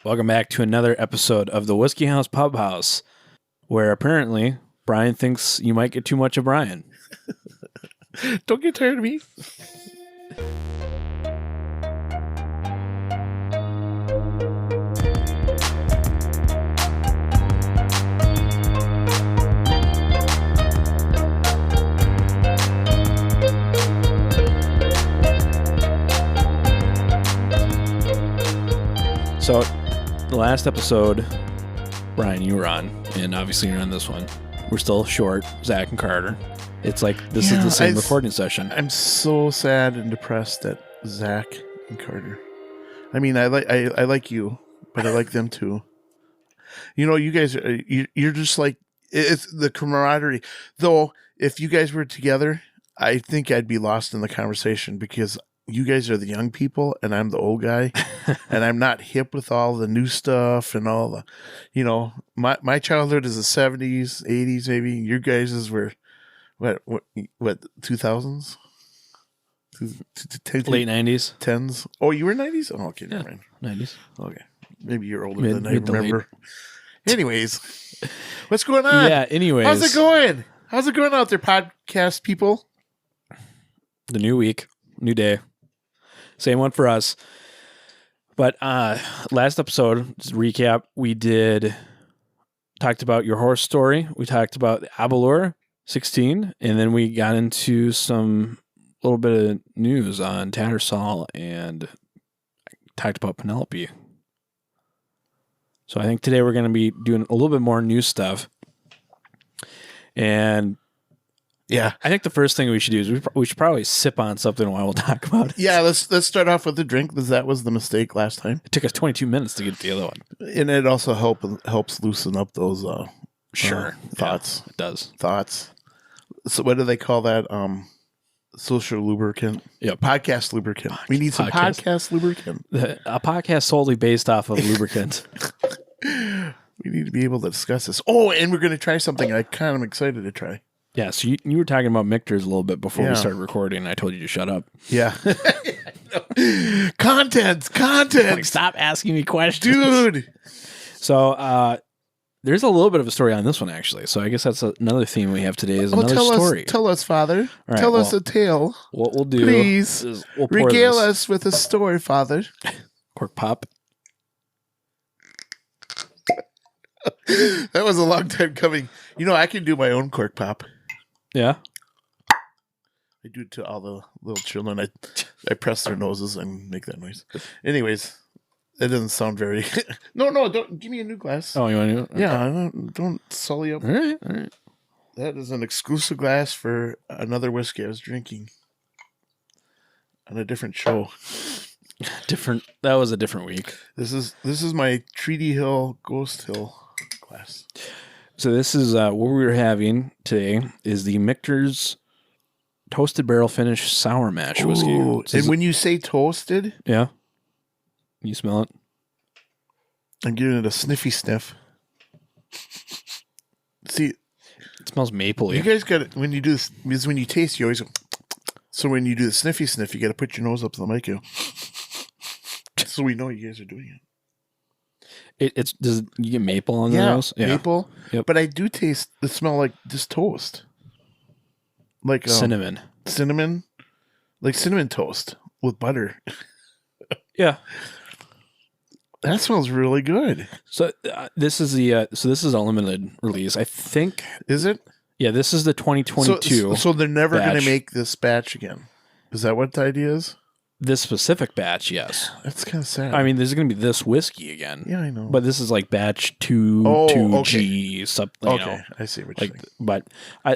Welcome back to another episode of the Whiskey House Pub House, where apparently Brian thinks you might get too much of Brian. Don't get tired of me. So, the last episode, Brian, you were on, and obviously you're on this one. We're still short, Zach and Carter. It's like this is the same recording session. I'm so sad and depressed at Zach and Carter. I mean, I like you, but I like them too. You know, you guys are you're just like, it's the camaraderie. Though, if you guys were together, I think I'd be lost in the conversation because you guys are the young people and I'm the old guy and I'm not hip with all the new stuff and all the, you know, my childhood is the 70s, 80s, maybe. Your guys' were what 2000s? Late 90s. 10s. Oh, you were 90s? Oh, okay. Yeah, Never mind. 90s. Okay. Maybe you're older than I remember. Anyways, what's going on? Yeah, anyways. How's it going? How's it going out there, podcast people? The new week, new day. Same one for us. But last episode, just to recap, we talked about your horse story. We talked about the Abelor 16, and then we got into some little bit of news on Tattersall and talked about Penelope. So I think today we're going to be doing a little bit more new stuff. And yeah, I think the first thing we should do is we should probably sip on something while we'll talk about it. Yeah, let's start off with the drink because that was the mistake last time. It took us 22 minutes to get to the other one. And it also helps loosen up those thoughts. Yeah, it does. Thoughts. So what do they call that? Social lubricant. Yeah, podcast lubricant. We need some podcast lubricant. A podcast solely based off of lubricant. We need to be able to discuss this. Oh, and we're going to try something I kind of excited to try. Yeah, so you were talking about Michters a little bit before we started recording. I told you to shut up. Yeah. Content. Like, stop asking me questions. Dude. So there's a little bit of a story on this one, actually. So I guess that's another theme we have today is another story. Tell us, Father. Right, tell us a tale. What we'll do Please is we'll regale us with a story, Father. Cork pop. That was a long time coming. You know, I can do my own cork pop. Yeah. I do it to all the little children. I press their noses and make that noise. Anyways, that doesn't sound very. No, don't give me a new glass. Oh, you want to? Okay. Yeah, don't sully up. All right. That is an exclusive glass for another whiskey I was drinking on a different show. That was a different week. This is my Treaty Hill Ghost Hill glass. So this is what we're having today is the Michter's Toasted Barrel Finish Sour Mash whiskey. Ooh, and when you say toasted, yeah, you smell it. I'm giving it a sniffy sniff. See, it smells mapley. You guys got it when you do this. Because when you taste, you always go. So when you do the sniffy sniff, you got to put your nose up to the mic. So we know you guys are doing it. Does you get maple on the nose? Yeah, maple. Yep. But I do taste the smell like just toast, like cinnamon, like cinnamon toast with butter. Yeah, that smells really good. So this is a limited release, I think. Is it? Yeah, this is the 2022. So they're never going to make this batch again. Is that what the idea is? This specific batch, yes. That's kind of sad. I mean, there's going to be this whiskey again. Yeah, I know. But this is like batch 2G something. Okay, you know, I see what you're saying. But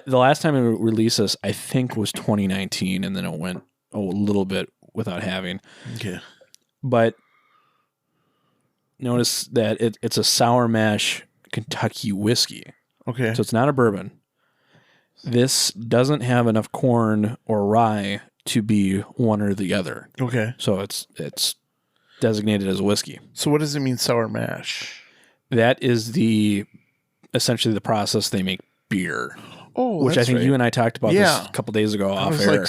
the last time it released this, I think, was 2019, and then it went a little bit without having. Okay. But notice that it's a sour mash Kentucky whiskey. Okay. So it's not a bourbon. This doesn't have enough corn or rye to be one or the other. Okay. So it's designated as a whiskey. So what does it mean, sour mash? That is essentially the process they make beer. Oh, which I think you and I talked about this a couple days ago off air.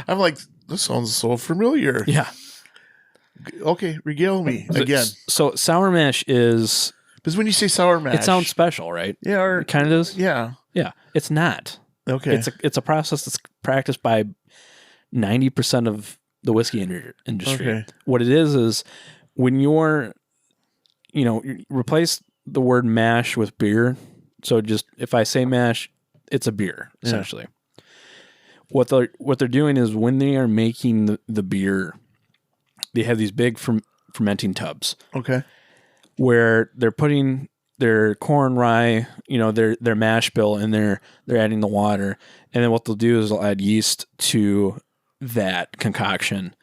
I'm like, this sounds so familiar. Yeah. Okay, regale me again. So sour mash is... Because when you say sour mash... It sounds special, right? Yeah. Or, it kind of is? Yeah. Yeah. It's not. Okay. It's a process that's practiced by 90% of the whiskey industry. Okay. What it is when you're, you replace the word mash with beer. So just, if I say mash, it's a beer, essentially. What they're doing is when they are making the beer, they have these big fermenting tubs. Okay. Where they're putting their corn, rye, their mash bill, and they're adding the water. And then what they'll do is they'll add yeast to that concoction.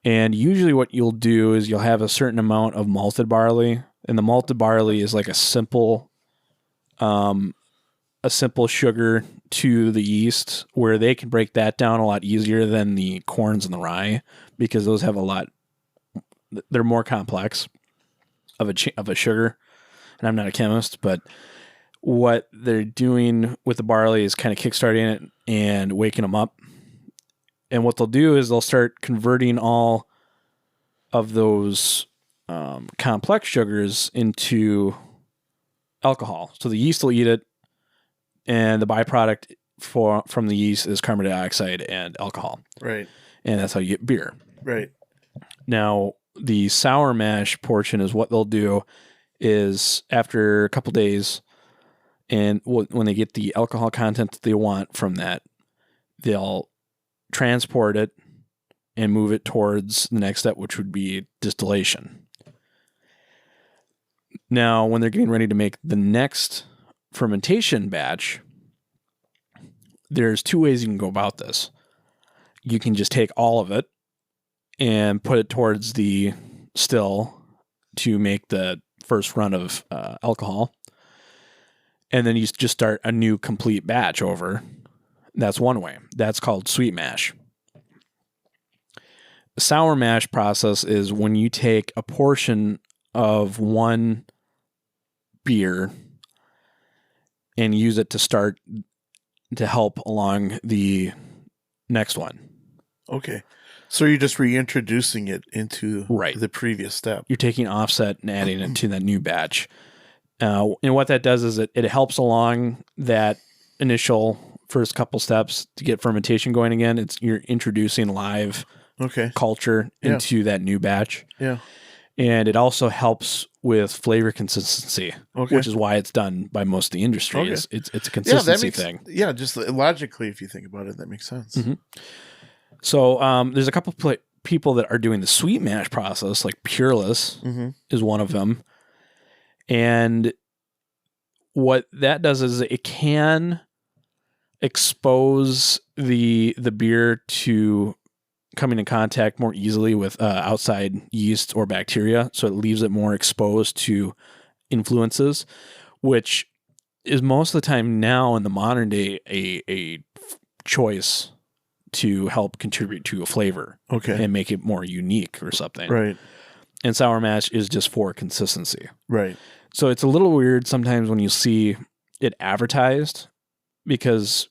And usually what you'll do is you'll have a certain amount of malted barley. And the malted barley is like a simple sugar to the yeast, where they can break that down a lot easier than the corns and the rye, because those have they're more complex of a sugar. And I'm not a chemist, but what they're doing with the barley is kind of kickstarting it and waking them up. And what they'll do is they'll start converting all of those complex sugars into alcohol. So the yeast will eat it, and the byproduct from the yeast is carbon dioxide and alcohol. Right. And that's how you get beer. Right. Now, the sour mash portion is what they'll do is after a couple days, and when they get the alcohol content that they want from that, they'll transport it and move it towards the next step, which would be distillation. Now, when they're getting ready to make the next fermentation batch, there's two ways you can go about this. You can just take all of it and put it towards the still to make the first run of alcohol. And then you just start a new complete batch over. That's one way. That's called sweet mash. The sour mash process is when you take a portion of one beer and use it to help along the next one. Okay. So you're just reintroducing it into the previous step. You're taking offset and adding it to that new batch. And what that does is it helps along that initial first couple steps to get fermentation going again. You're introducing live culture into that new batch. Yeah. And it also helps with flavor consistency, which is why it's done by most of the industry. It's a consistency thing. Yeah, just logically, if you think about it, that makes sense. Mm-hmm. So there's a couple people that are doing the sweet mash process, like Pureless is one of them. And what that does is it can expose the beer to coming in contact more easily with outside yeast or bacteria. So it leaves it more exposed to influences, which is most of the time now in the modern day a choice to help contribute to a flavor and make it more unique or something. Right. And sour mash is just for consistency. Right. So it's a little weird sometimes when you see it advertised, because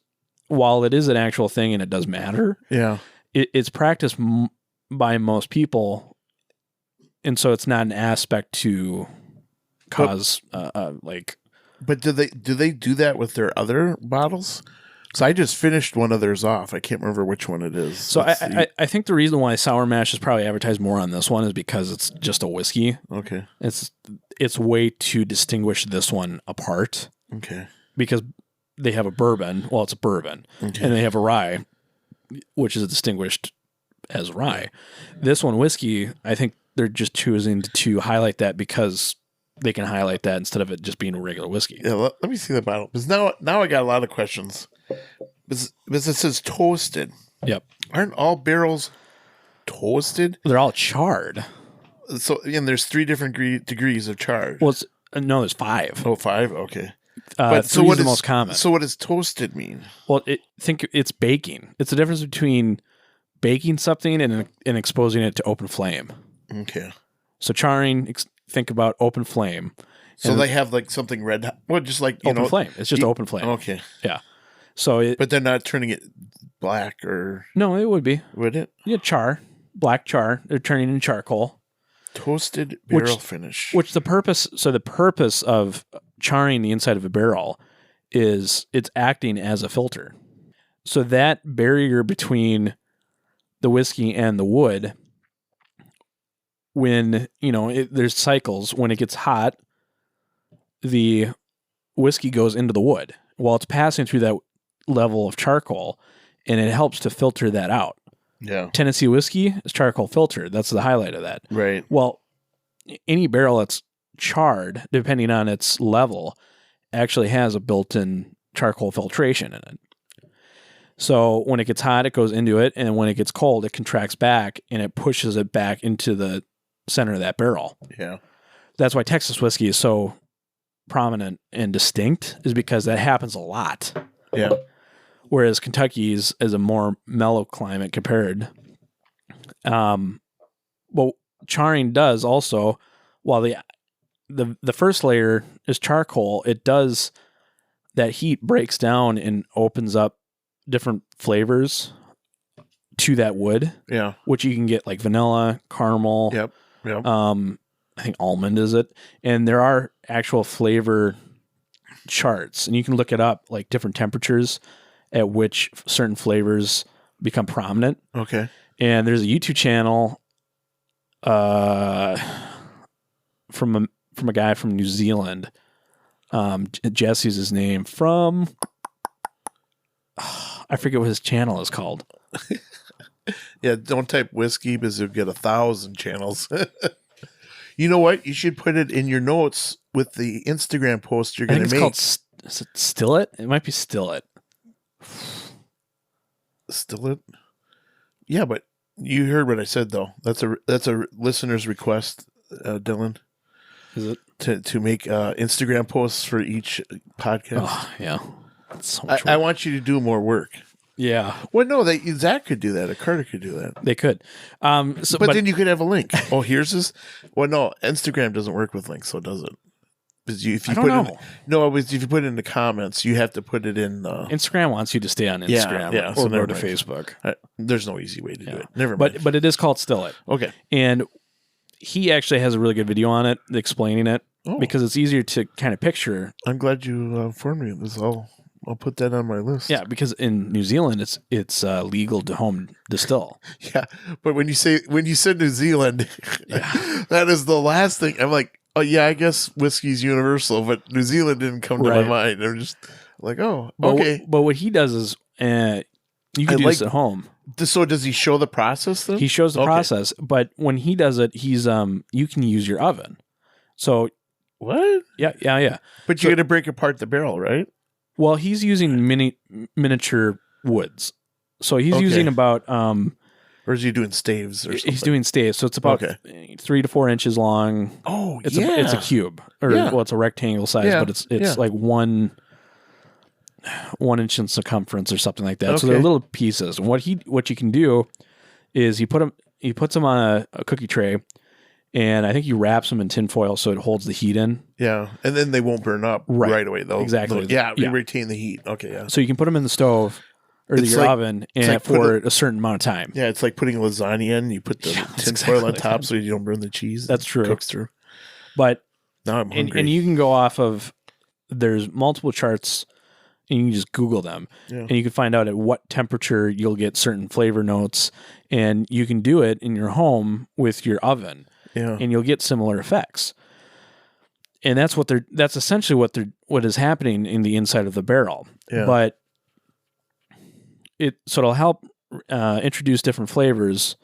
while it is an actual thing and it does matter, it's practiced by most people. And so it's not an aspect to cause But do they do that with their other bottles? So I just finished one of theirs off. I can't remember which one it is. So I think the reason why sour mash is probably advertised more on this one is because it's just a whiskey. Okay. It's way to distinguish this one apart. Okay. Because they have a bourbon. Well, it's a bourbon. Okay. And they have a rye, which is distinguished as rye. This one, whiskey, I think they're just choosing to highlight that because they can highlight that instead of it just being a regular whiskey. Yeah, let me see the bottle. Because now I got a lot of questions. Because it says toasted. Yep. Aren't all barrels toasted? They're all charred. So, and there's 3 different degrees of char. Well, no, there's 5. Oh, 5? Okay. But so what is the most common? So what does toasted mean? Well, think it's baking. It's the difference between baking something and exposing it to open flame. Okay. So charring, think about open flame. So they have like something red hot. Well, just like open flame. It's just open flame. Okay. Yeah. So but they're not turning it black or... No, it would be. Would it? Yeah, char. black char. They're turning into charcoal. Toasted barrel finish. Which the purpose of charring the inside of a barrel is it's acting as a filter. So that barrier between the whiskey and the wood, when, there's cycles, when it gets hot, the whiskey goes into the wood while it's passing through that level of charcoal, and it helps to filter that out. Yeah. Tennessee whiskey is charcoal filtered. That's the highlight of that. Right. Well, any barrel that's charred, depending on its level, actually has a built-in charcoal filtration in it. So when it gets hot, it goes into it, and when it gets cold, it contracts back, and it pushes it back into the center of that barrel. Yeah. That's why Texas whiskey is so prominent and distinct, is because that happens a lot. Yeah. Whereas Kentucky's is a more mellow climate compared. Well, charring does also, while the first layer is charcoal, it does, that heat breaks down and opens up different flavors to that wood. Yeah. Which you can get like vanilla, caramel. Yep. I think almond is it. And there are actual flavor charts, and you can look it up, like different temperatures at which certain flavors become prominent. Okay. And there's a YouTube channel from a guy from New Zealand. Jessy's his name, from I forget what his channel is called. Yeah, don't type whiskey because you'll get 1,000 channels. You know what? You should put it in your notes with the Instagram post you're going to make. Is it Still It? It might be Still It. Still It? Yeah, but you heard what I said, though. That's a listener's request, Dylan. Is it? To make Instagram posts for each podcast. Oh, yeah. That's so much work. I want you to do more work. Yeah. Well, no, Zach could do that. Or Carter could do that. They could. But then you could have a link. Oh, here's this. Well, no, Instagram doesn't work with links, so does it? Because if you if you put it in the comments, you have to put it in. Instagram wants you to stay on Instagram or go to Facebook. There's no easy way to do it. Never mind. But it is called Still It. Okay. And he actually has a really good video on it explaining it because it's easier to kind of picture. I'm glad you informed me of this. I'll put that on my list. Yeah, because in New Zealand it's legal to home distill. Yeah, but when you said New Zealand, that is the last thing. I'm like, oh yeah, I guess whiskey's universal, but New Zealand didn't come to my mind. I'm just like, oh, okay. But what he does is, you can do this at home. So does he show the process then? He shows the process, but when he does it, he's you can use your oven. So what? Yeah. But you're gonna break apart the barrel, right? Well, he's using miniature woods. So he's using about or is he doing staves or something? He's doing staves. So it's about 3 to 4 inches long. Oh, it's a cube. Or it's a rectangle size, but it's like 1 inch in circumference or something like that. Okay. So they're little pieces. And what you can do is he puts them on a cookie tray, and I think he wraps them in tin foil so it holds the heat in. Yeah, and then they won't burn up right away, though. Exactly. You retain the heat. Okay, yeah. So you can put them in the stove or your oven and for a certain amount of time. Yeah, it's like putting lasagna in. You put the tin foil on top so you don't burn the cheese. That's true. Cooks through. But now I'm hungry. And you can go off of, there's multiple charts, and you can just Google them. Yeah. And you can find out at what temperature you'll get certain flavor notes. And you can do it in your home with your oven. Yeah. And you'll get similar effects. And that's essentially what is happening in the inside of the barrel. Yeah. But it'll help introduce different flavors,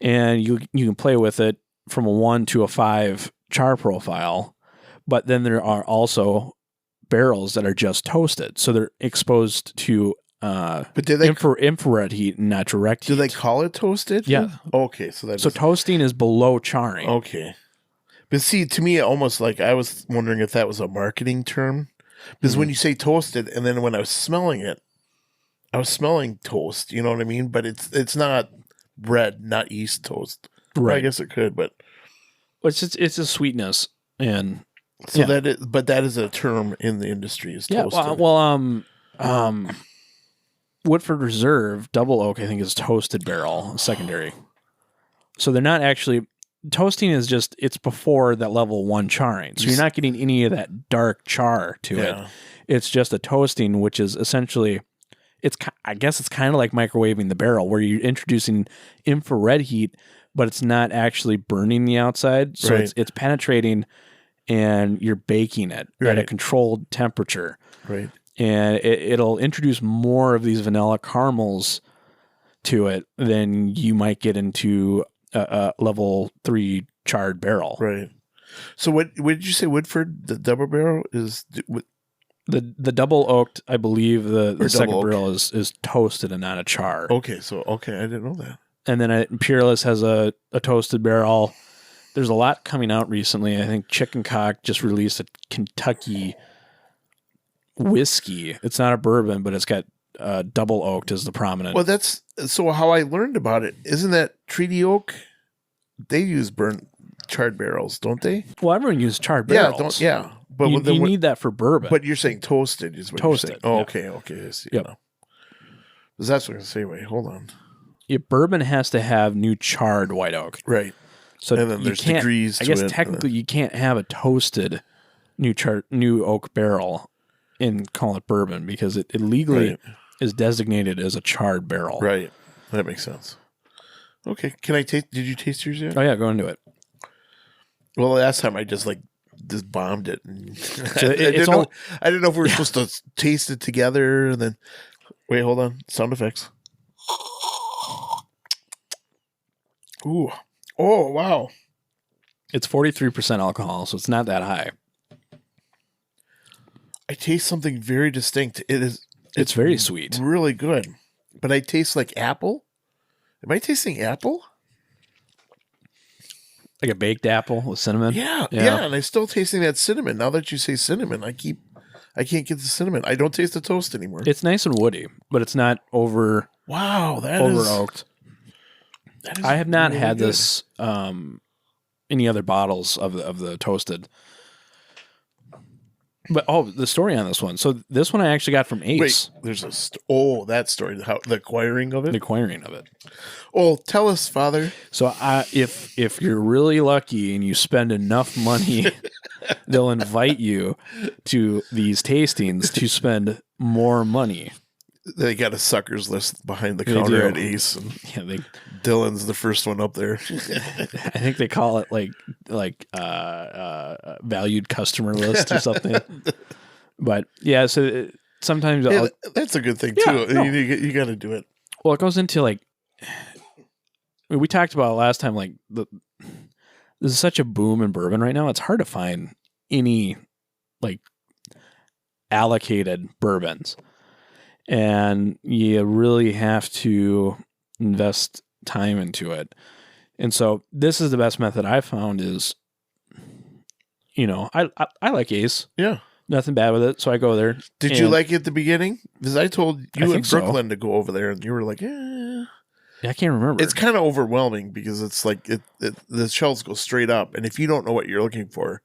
and you can play with it from a 1 to a 5 char profile. But then there are also barrels that are just toasted, so they're exposed to infrared heat, not direct heat. Do they call it toasted? Yeah. Okay, so toasting is below charring. Okay, but see, to me, almost like I was wondering if that was a marketing term, because when you say toasted, and then when I was smelling it, I was smelling toast. You know what I mean? But it's not bread, not yeast toast. Right. I guess it could, but it's a sweetness, and so that is a term in the industry. Is toasted. Well, Woodford Reserve Double Oak, I think, is toasted barrel secondary. So they're not actually toasting is just it's before that level 1 charring. So you're not getting any of that dark char to it. It's just a toasting, which is essentially I guess it's kind of like microwaving the barrel where you're introducing infrared heat, but it's not actually burning the outside. So it's penetrating and you're baking it at a controlled temperature. Right. And it'll introduce more of these vanilla caramels to it than you might get into a level 3 charred barrel. Right. So what did you say Woodford, the double barrel is... The double oaked, I believe the second barrel is toasted and not a char. Okay, I didn't know that. And then Peerless has a toasted barrel. There's a lot coming out recently. I think Chicken Cock just released a Kentucky whiskey. It's not a bourbon, but it's got double oaked as the prominent. Well, that's so how I learned about it. Isn't that Treaty Oak? They use charred barrels, don't they? Well, everyone uses charred barrels. But you need that for bourbon. But you're saying toasted is what toasted, you're saying. Oh, okay. I see. Yep. Because that's what I'm going to say. Wait, hold on. Yeah, bourbon has to have new charred white oak. Right. So and then there's degrees to it. I guess technically you can't have a toasted new oak barrel and call it bourbon because it legally is designated as a charred barrel. Right. That makes sense. Okay. Can I taste? Did you taste yours yet? Oh, yeah. Go into it. Well, last time I just bombed it. So I didn't know if we were supposed to taste it together. And then, wait, hold on. Sound effects. Ooh. Oh, wow. It's 43% alcohol, so it's not that high. I taste something very distinct. It's very sweet. Really good. But I taste like apple. Am I tasting apple? Like a baked apple with cinnamon? Yeah, and I'm still tasting that cinnamon. Now that you say cinnamon, I can't get the cinnamon. I don't taste the toast anymore. It's nice and woody, but it's not over oaked. I have not really had this any other bottles of the toasted. But the story on this one. So this one I actually got from Ace. Wait, there's that story, how the acquiring of it. The acquiring of it. Oh, tell us, Father. So if you're really lucky and you spend enough money, they'll invite you to these tastings to spend more money. They got a suckers list behind the counter at Ace. And Dylan's the first one up there. I think they call it like valued customer list or something. But yeah, so sometimes that's a good thing too. No. You got to do it. Well, it goes into we talked about it last time. This is such a boom in bourbon right now. It's hard to find any allocated bourbons. And you really have to invest time into it. And so this is the best method I've found is, I like Ace. Yeah. Nothing bad with it. So I go there. Did you like it at the beginning? Because I told you in Brooklyn to go over there and you were like, eh. I can't remember. It's kind of overwhelming because it's like the shelves go straight up. And if you don't know what you're looking for,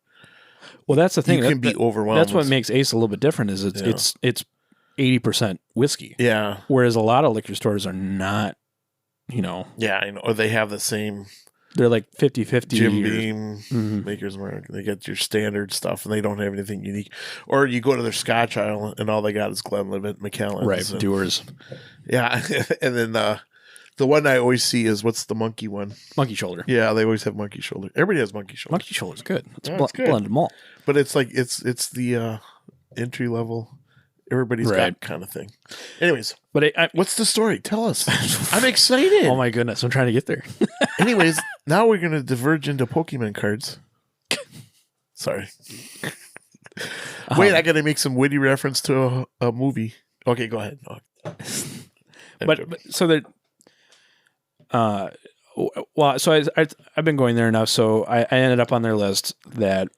well, that's the thing. You can be overwhelmed. That's what makes Ace a little bit different is it's 80% whiskey. Yeah. Whereas a lot of liquor stores are not, Yeah, I know. Or they have the same. They're like 50-50. Jim Beam, Maker's Mark. They get your standard stuff and they don't have anything unique. Or you go to their Scotch aisle and all they got is Glenlivet, Macallan's. Right, Dewar's. Yeah. And then the one I always see is what's the monkey one? Monkey shoulder. Yeah, they always have monkey shoulder. Everybody has monkey shoulder. Monkey shoulder's good. It's good. blended malt. But it's like it's the entry level. Everybody's got kind of thing. Anyways, but what's the story? Tell us. I'm excited. Oh my goodness, I'm trying to get there. Anyways, now we're going to diverge into Pokemon cards. Sorry. Wait, I got to make some witty reference to a movie. Okay, go ahead. But so that, so I've been going there enough. So I ended up on their list that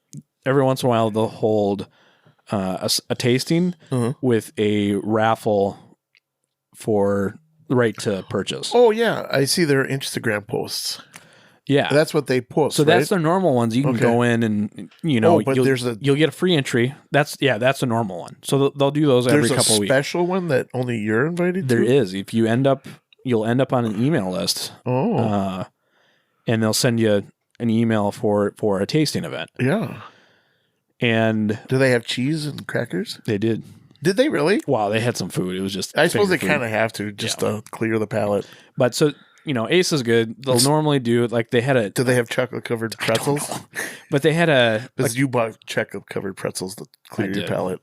every once in a while they'll hold a tasting with a raffle for the right to purchase. Oh yeah, I see their Instagram posts. Yeah. That's what they post. So right? that's the normal ones. You can go in and, but you'll get a free entry. That's a normal one. So they'll do those every couple of weeks. There's a special one that only you're invited to? There is. If you'll end up on an email list. Oh. And they'll send you an email for a tasting event. Yeah. And do they have cheese and crackers? They did. Did they really? Wow, they had some food. It was just I suppose they kind of have to just to clear the palate. But so, Ace is good. They'll normally do like they had a. Do they have chocolate covered pretzels? But they had a. Because you bought chocolate covered pretzels to clear your palate.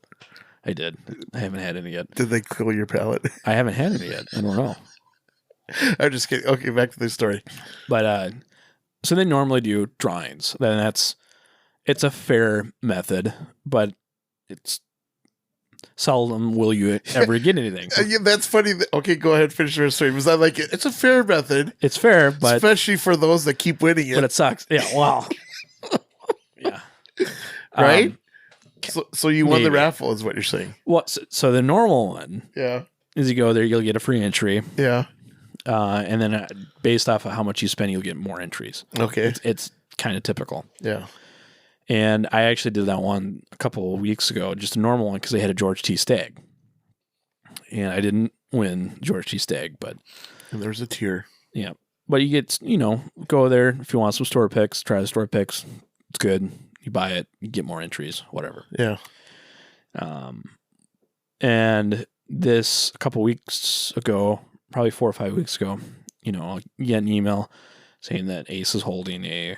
I did. I haven't had any yet. Did they clear your palate? I haven't had any yet. I don't know. I'm just kidding. Okay, back to the story. But so they normally do drawings. Then it's a fair method, but it's seldom will you ever get anything. Yeah, that's funny. Okay, go ahead, finish your story. Because I like it. It's a fair method. It's fair, but especially for those that keep winning it. But it sucks. Yeah. Wow. Yeah. Right. So you won the raffle, is what you're saying. Well, so the normal one. Yeah. Is you go there, you'll get a free entry. Yeah. And then based off of how much you spend, you'll get more entries. Okay. It's kind of typical. Yeah. And I actually did that one a couple of weeks ago, just a normal one, because they had a George T. Stagg. And I didn't win George T. Stagg, but... And there's a tier. Yeah. But you get, go there if you want some store picks, try the store picks. It's good. You buy it, you get more entries, whatever. Yeah. And this a couple weeks ago, probably 4 or 5 weeks ago, you get an email saying that Ace is holding a...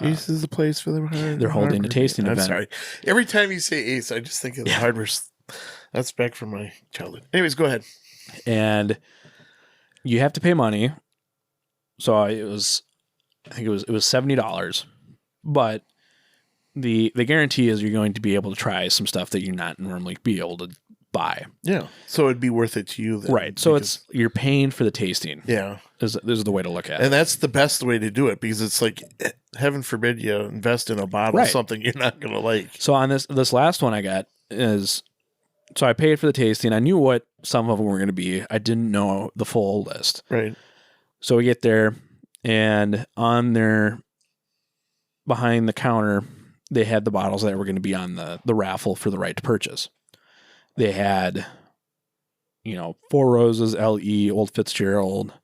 Ace is the place for the hardware. They're holding a tasting event. I'm sorry. Every time you say Ace, I just think of the hardware. That's back from my childhood. Anyways, go ahead. And you have to pay money. So I think it was $70. But the guarantee is you're going to be able to try some stuff that you're not normally be able to buy. Yeah. So it'd be worth it to you then. Right. So you're paying for the tasting. Yeah. This is the way to look at it. And that's the best way to do it, because it's like, heaven forbid you invest in a bottle of something you're not going to like. So on this last one I got is, so I paid for the tasting. I knew what some of them were going to be. I didn't know the full list. Right. So we get there, and on their, behind the counter, they had the bottles that were going to be on the raffle for the right to purchase. They had, Four Roses, LE, Old Fitzgerald,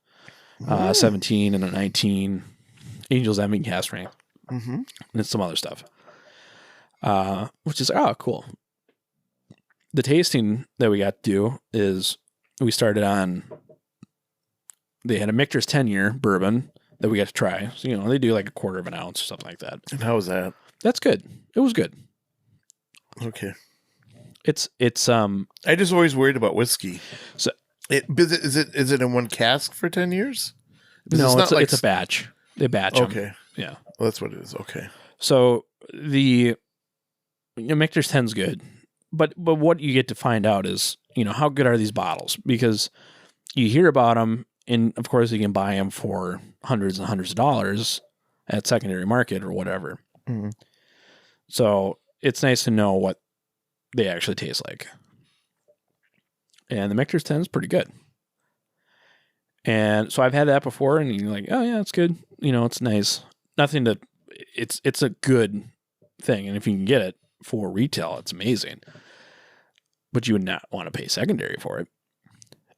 17 and a 19, Angel's Envy cast strength, and some other stuff. Which is, cool. The tasting that we got to do is we started on, they had a Michter's 10-year bourbon that we got to try. So, they do like a quarter of an ounce or something like that. And how was that? That's good. It was good. Okay. It's I just always worried about whiskey. So is it in one cask for 10 years? No, it's a batch. They batch them. Okay. Yeah. Well, that's what it is. Okay. So the Michter's 10's good. But what you get to find out is, how good are these bottles? Because you hear about them, and of course you can buy them for hundreds and hundreds of dollars at secondary market or whatever. Mm-hmm. So it's nice to know what they actually taste like. And the Michter's 10 is pretty good. And so I've had that before, and you're like, oh yeah, it's good. It's nice. Nothing to, it's a good thing. And if you can get it for retail, it's amazing. But you would not want to pay secondary for it.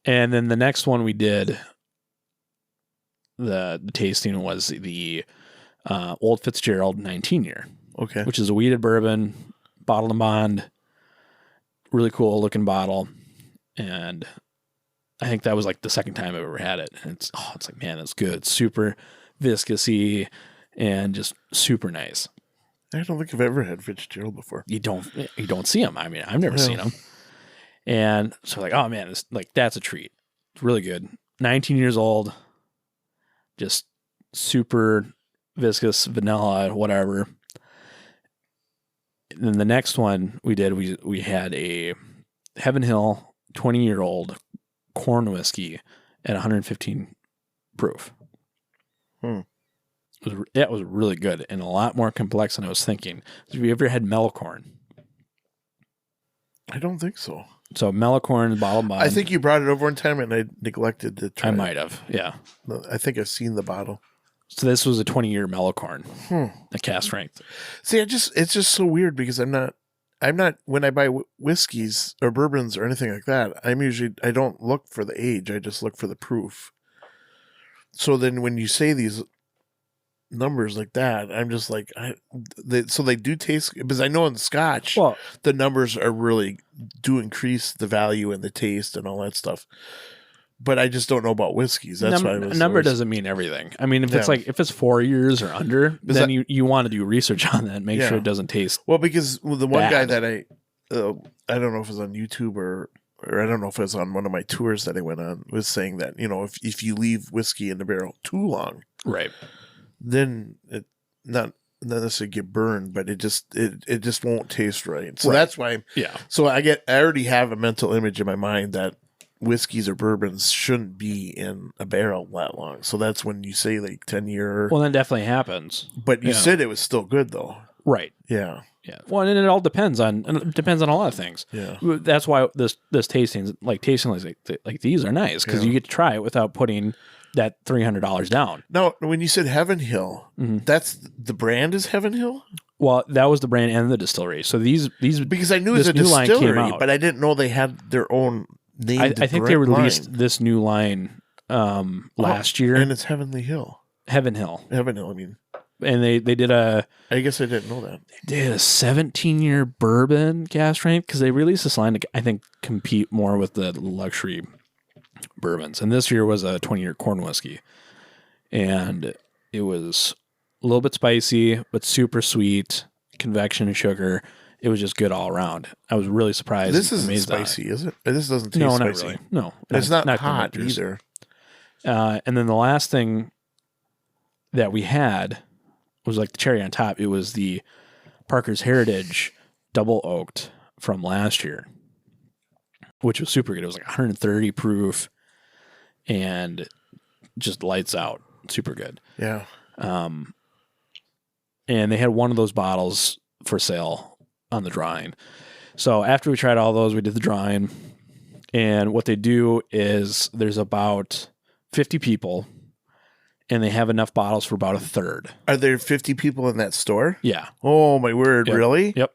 And then the next one we did, the tasting was the Old Fitzgerald 19-year. Okay. Which is a wheated bourbon, bottled and bond, really cool looking bottle. And I think that was like the second time I've ever had it. And it's like, man, that's good. It's super viscousy and just super nice. I don't think I've ever had Fitzgerald before. You don't see them. I mean, I've never seen them. And so like, oh man, it's like, that's a treat. It's really good. 19 years old, just super viscous, vanilla, whatever. And then the next one we did, we had a Heaven Hill 20-year-old corn whiskey at 115 proof. That was really good and a lot more complex than I was thinking. Have you ever had mellow corn? I don't think so. So mellow corn, bottle bond. I think you brought it over one time and I neglected to try I might have, yeah. I think I've seen the bottle. So this was a 20-year mellow corn, a cast strength. See, it's just so weird because I'm not when I buy whiskeys or bourbons or anything like that. I don't look for the age. I just look for the proof. So then when you say these numbers like that, I'm just like, so they do taste, because I know in Scotch, the numbers do increase the value and the taste and all that stuff. But I just don't know about whiskeys. That's why a number doesn't mean everything. I mean, if it's 4 years or under, then you want to do research on that and make sure it doesn't taste. Well, because the one guy that I don't know if it was on YouTube or I don't know if it was on one of my tours that I went on, was saying that, if you leave whiskey in the barrel too long, right, then it not necessarily get burned, but it just won't taste right. So that's why. Yeah. So I already have a mental image in my mind that whiskeys or bourbons shouldn't be in a barrel that long. So that's when you say like 10-year. Well, that definitely happens. But you said it was still good though. Right. Yeah. Yeah. Well, and it all depends on a lot of things. Yeah. That's why this tasting like these are nice, because you get to try it without putting that $300 down. Now, when you said Heaven Hill, that's the brand is Heaven Hill? Well, that was the brand and the distillery. So these because I knew it was a distillery, but I didn't know they had their own name. I think they released this new line last year, and it's Heavenly Hill. Heaven Hill. Heaven Hill. I mean, and they did a. I guess I didn't know that. They did a 17-year bourbon cask strength, because they released this line to, I think, compete more with the luxury bourbons. And this year was a 20-year corn whiskey, and it was a little bit spicy but super sweet, convection and sugar. It was just good all around. I was really surprised. This isn't spicy, is it? This doesn't taste no, spicy. Not really. No, it's not hot either. And then the last thing that we had was like the cherry on top. It was the Parker's Heritage double oaked from last year, which was super good. It was like 130 proof and just lights out. Super good. Yeah. And they had one of those bottles for sale on the drawing. So after we tried all those, we did the drawing. And what they do is there's about 50 people, and they have enough bottles for about a third. Are there 50 people in that store? Yeah. Oh, my word. Yep. Really? Yep.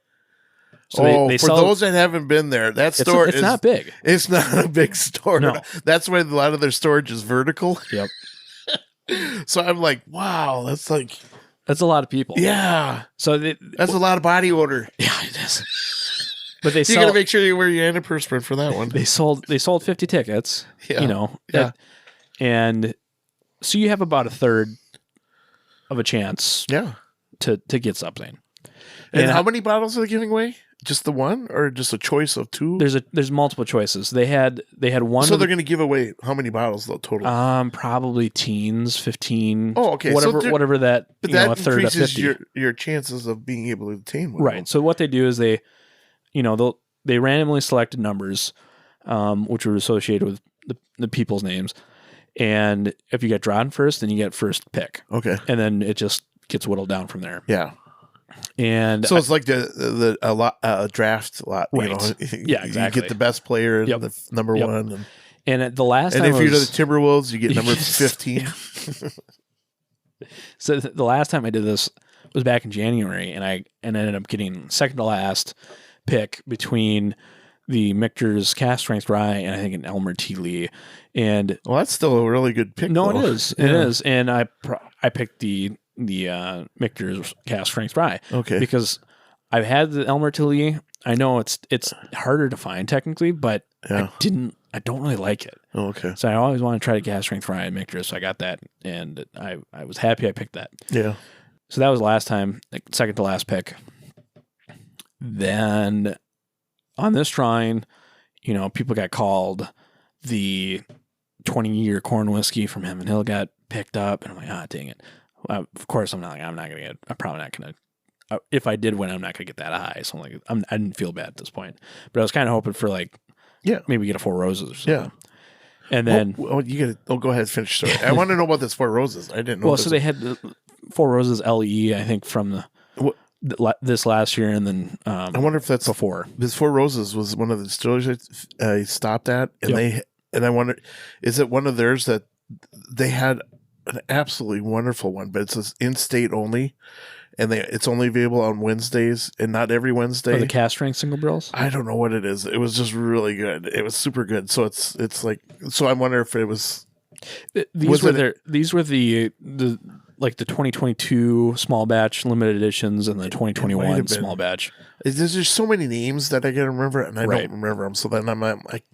So they for those that haven't been there, that store it's not big. It's not a big store. No. That's why a lot of their storage is vertical. Yep. So I'm like, wow, that's a lot of people. Yeah. So that's a lot of body odor. Yeah, it is. But you got to make sure you wear your antiperspirant for that one. They sold 50 tickets. Yeah. Yeah. And so you have about a third of a chance. Yeah. To get something. And how many bottles are they giving away? Just the one, or just a choice of two? There's multiple choices. They had one. So they're going to give away how many bottles though total? Probably teens, 15. Oh, okay. Whatever that. But that a third increases of 50. your chances of being able to obtain one. Right. So what they do is they randomly selected numbers, which were associated with the people's names, and if you get drawn first, then you get first pick. Okay. And then it just gets whittled down from there. Yeah. And so it's like a draft lot, right? Yeah, exactly. You get the best player, and the number one, and at the last time, and if you're the Timberwolves, you get number 15. So the last time I did this was back in January, and I ended up getting second to last pick between the Michter's Cast Strength Rye and I think an Elmer T. Lee. And that's still a really good pick. No, though. it is. It is. And I picked the Michter's Cast Strength Rye. Okay. Because I've had the Elmer T. Lee. I know it's harder to find technically, but I don't really like it. Oh, okay. So I always want to try the Cast Strength Rye and Michter, so I got that, and I was happy I picked that. Yeah. So that was the last time, second to last pick. Then on this drawing, people got called. The 20-year corn whiskey from Heaven Hill got picked up, and I'm like, dang it. Of course, I'm not going to get. I'm probably not going to. If I did win, I'm not going to get that high. So I'm like, I didn't feel bad at this point, but I was kind of hoping for maybe get a Four Roses or something. Yeah. And then you get it. Oh, go ahead and finish. Sorry. I want to know about this Four Roses. I didn't know. Well, so they had the Four Roses LE, I think, from this last year, and then I wonder if that's before. This Four Roses was one of the distilleries I stopped at, and I wonder, is it one of theirs that they had an absolutely wonderful one, but it's in-state only, and it's only available on Wednesdays, and not every Wednesday. The cast strength single barrels? I don't know what it is. It was just really good. It was super good. So it's like, so I wonder if it was. These were the 2022 small batch limited editions and the 2021 small batch. There's just so many names that I gotta remember, and I don't remember them. So then I'm like,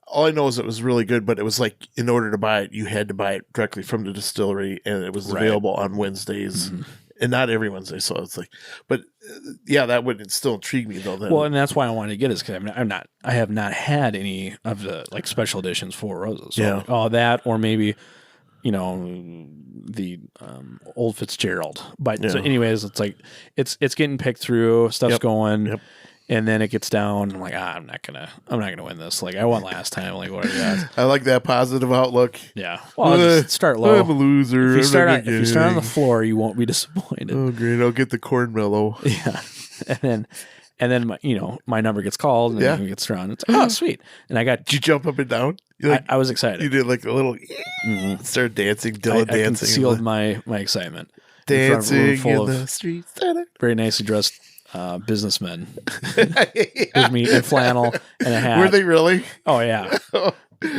all I know is it was really good, but it was like, in order to buy it, you had to buy it directly from the distillery, and it was available on Wednesdays, and not every Wednesday. So it's like, but yeah, that would still intrigue me though. Well, and that's why I wanted to get it, because I have not had any of the like special editions Four Roses. So that, or maybe, the old Fitzgerald. But so anyways, it's like it's getting picked through, stuff's going. And then it gets down. I'm like, I'm not gonna win this. Like I won last time. Like what are you? I like that positive outlook. Yeah. Well, I'll just start low. I'm a loser. If you start on the floor, you won't be disappointed. Oh, great! I'll get the corn mellow. Yeah. And then my number gets called and then it gets drawn. It's like, oh sweet. And I got. Did you jump up and down? I was excited. You did like a little. Start dancing. Dylan dancing. I concealed my excitement. Dancing in the streets. Very nicely dressed. Businessmen with me in flannel and a hat. Were they really? Oh yeah.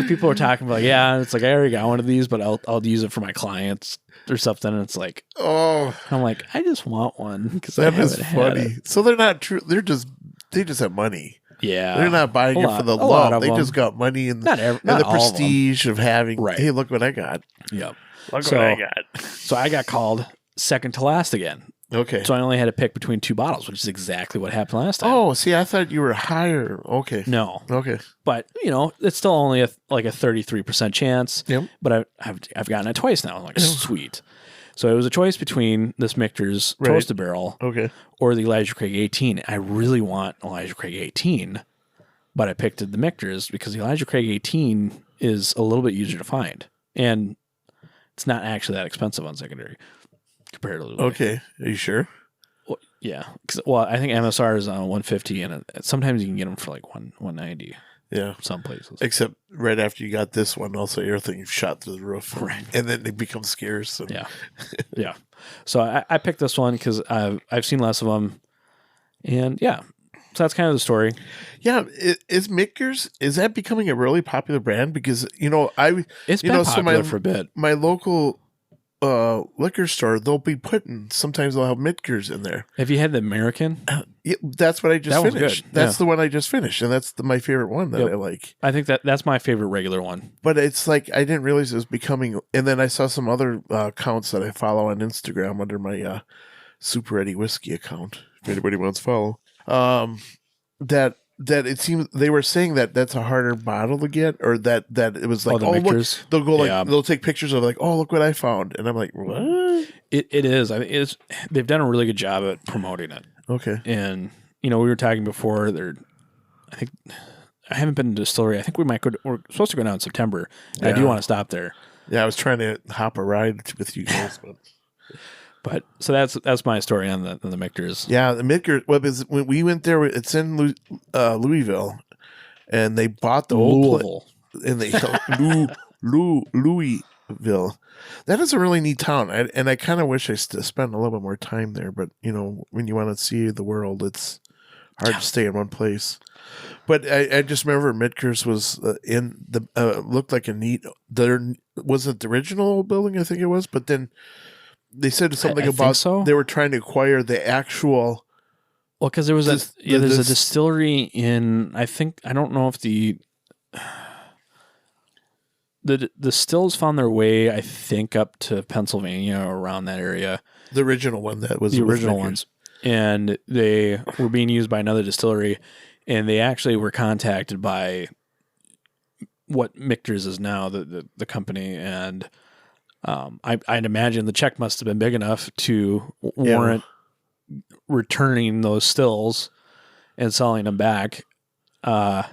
People were talking about it's like I already got one of these, but I'll use it for my clients or something. And it's like, I'm like, I just want one because that is funny. So they're not true. They just have money. Yeah, they're not buying it for the love. They just got money and the prestige of having. Right. Hey, look what I got. Yep. Look what I got. So I got called second to last again. Okay. So I only had to pick between two bottles, which is exactly what happened last time. Oh, see, I thought you were higher. Okay. No. Okay. But, it's still only a 33% chance. Yep. But I've gotten it twice now. I'm like, sweet. So it was a choice between this Michter's Toasted Barrel or the Elijah Craig 18. I really want Elijah Craig 18, but I picked the Michter's because the Elijah Craig 18 is a little bit easier to find. And it's not actually that expensive on secondary. Comparatively. Okay. Are you sure? Well, yeah. I think MSR is on 150, and sometimes you can get them for like 190. Yeah. Some places. Except right after you got this one, also everything shot through the roof. Right. And then they become scarce. Yeah. Yeah. So I picked this one because I've seen less of them. And yeah. So that's kind of the story. Yeah. Is Michter's, is that becoming a really popular brand? Because, it's been popular for a bit. My local liquor store, sometimes they'll have Michter's in there. Have you had the American? Yeah, that's what I just finished. Good. That's the one I just finished, and that's my favorite one that I like. I think that's my favorite regular one. But it's like I didn't realize it was becoming. And then I saw some other accounts that I follow on Instagram under my Super Eddie Whiskey account. If anybody wants to follow, that it seems they were saying that that's a harder bottle to get, or that it was like, look, they'll go they'll take pictures of like, oh, look what I found, and I'm like, what? It is. I mean, they've done a really good job at promoting it. Okay. And we were talking before. I think I haven't been to the distillery. I think we're supposed to go down in September. And I do want to stop there. Yeah, I was trying to hop a ride with you guys, but so that's my story on the Michter's. Yeah, the Michter. When we went there, it's in Louisville, and they bought the Louisville, and they Louisville. That is a really neat town, and I kind of wish I spent a little bit more time there. But when you want to see the world, it's hard to stay in one place. But I just remember Michter's was in the looked like a neat. Was it the original building? I think it was, but then. They said something about they were trying to acquire the actual. Well, because there was there's a distillery in. I don't know if the stills found their way. I think up to Pennsylvania or around that area. The original one that was the original ones, and they were being used by another distillery, and they actually were contacted by what Michter's is now, the company, and. I'd imagine the check must have been big enough to warrant returning those stills and selling them back. But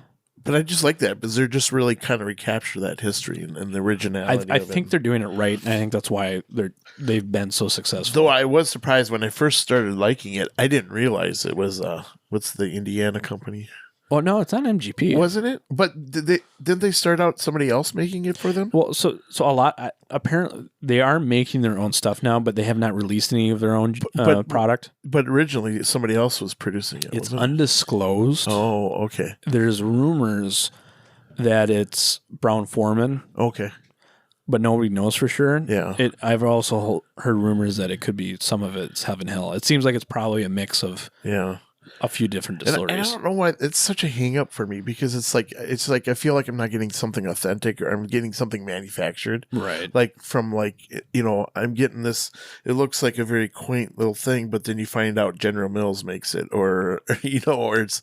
I just like that because they're just really kind of recapture that history and the originality. I think they're doing it right, and I think that's why they've been so successful. Though I was surprised when I first started liking it, I didn't realize it was what's the Indiana company? Oh no, it's not MGP. Wasn't it? But did they start out somebody else making it for them? Well, so a lot. Apparently, they are making their own stuff now, but they have not released any of their own product. But originally, somebody else was producing it. It's wasn't undisclosed. Oh, okay. There's rumors that it's Brown Foreman, Okay. but nobody knows for sure. Yeah. I've also heard rumors that it could be some of it's Heaven Hill. It seems like it's probably a mix of a few different distilleries. And I don't know why it's such a hang up for me, because it's like I feel like I'm not getting something authentic, or I'm getting something manufactured. Right. Like from I'm getting this, it looks like a very quaint little thing, but then you find out General Mills makes it, or or it's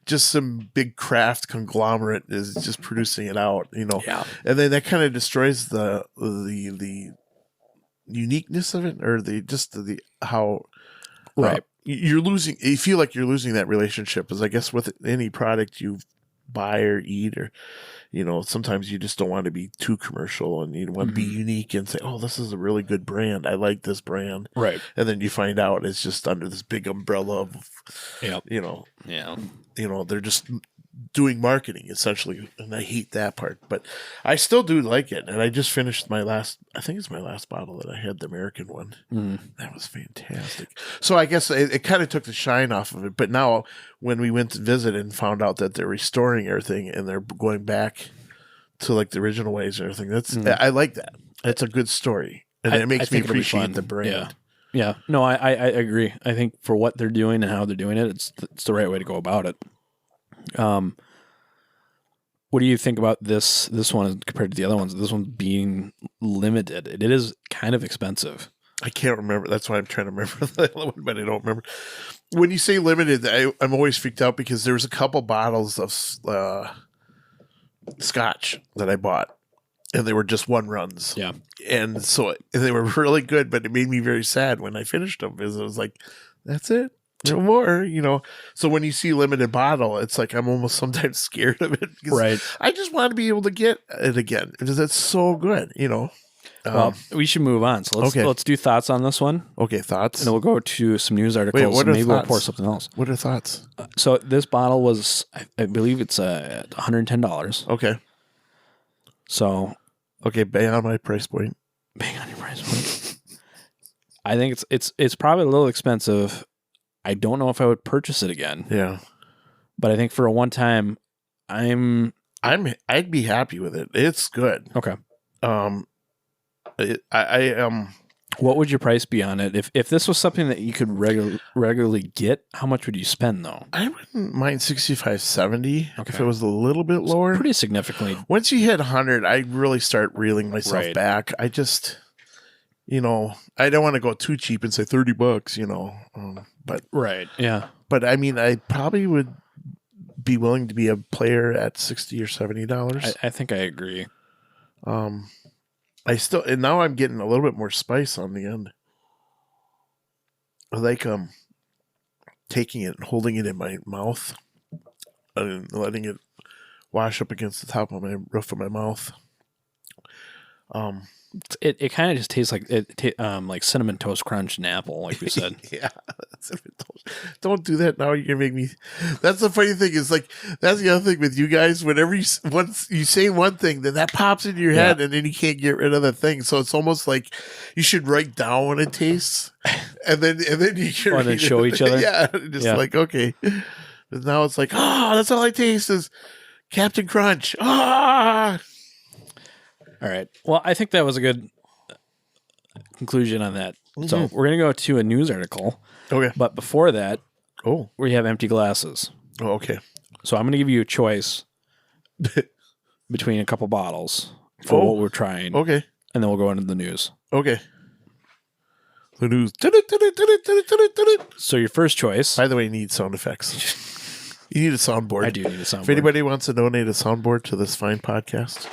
just some big craft conglomerate is just producing it out, Yeah. And then that kind of destroys the uniqueness of it, or how Right. You feel like you're losing that relationship, as I guess with any product you buy or eat, or sometimes you just don't want to be too commercial, and you want to be unique and say, oh, this is a really good brand, I like this brand, right? And then you find out it's just under this big umbrella of they're just doing marketing essentially, and I hate that part. But I still do like it, and I just finished I think it's my last bottle that I had, the American one. That was fantastic. So I guess it kind of took the shine off of it, but now when we went to visit and found out that they're restoring everything and they're going back to like the original ways and everything, I like that. It's a good story, and it makes me appreciate the brand. Yeah. No, I agree. I think for what they're doing and how they're doing it, it's the right way to go about it. What do you think about this one compared to the other ones? This one being limited. It is kind of expensive. I can't remember. That's why I'm trying to remember the other one, but I don't remember. When you say limited, I'm always freaked out, because there was a couple bottles of scotch that I bought, and they were just one runs. Yeah. And so they were really good, but it made me very sad when I finished them, because it was like, that's it. No more, So when you see limited bottle, it's like I'm almost sometimes scared of it, because right. I just want to be able to get it again, because it's so good, Well, we should move on. So let's do thoughts on this one. Okay, thoughts. And then we'll go to some news articles. Wait, and maybe we'll pour something else. What are thoughts? So this bottle was, I believe it's $110. Okay. So. Okay, bang on my price point. Bang on your price point. I think it's probably a little expensive. I don't know if I would purchase it again. Yeah. But I think for a one time, I'd be happy with it. It's good. Okay. What would your price be on it? If this was something that you could regularly get, how much would you spend though? I wouldn't mind $65-70 okay. if it was a little bit lower. Pretty significantly. Once you hit 100, I really start reeling myself back. I just, I don't want to go too cheap and say $30, but right, yeah. But I mean, I probably would be willing to be a player at $60 or $70. I think I agree. And now I'm getting a little bit more spice on the end. I like taking it and holding it in my mouth and letting it wash up against the top of my roof of my mouth. It kind of just tastes like cinnamon toast crunch and apple, like we said. Yeah, don't do that now. You're gonna make me. That's the funny thing. Is like that's the other thing with you guys. Whenever once you say one thing, then that pops into your head, and then you can't get rid of the thing. So it's almost like you should write down what it tastes, and then you can and then show each other. Yeah, like okay. But now it's like, that's all I taste is Captain Crunch. All right. Well, I think that was a good conclusion on that. Mm-hmm. So we're going to go to a news article. Okay. But before that, Oh. We have empty glasses. Oh, okay. So I'm going to give you a choice between a couple bottles for what we're trying. Okay. And then we'll go into the news. Okay. The news. So your first choice. By the way, you need sound effects. You need a soundboard. I do need a soundboard. If anybody wants to donate a soundboard to this fine podcast.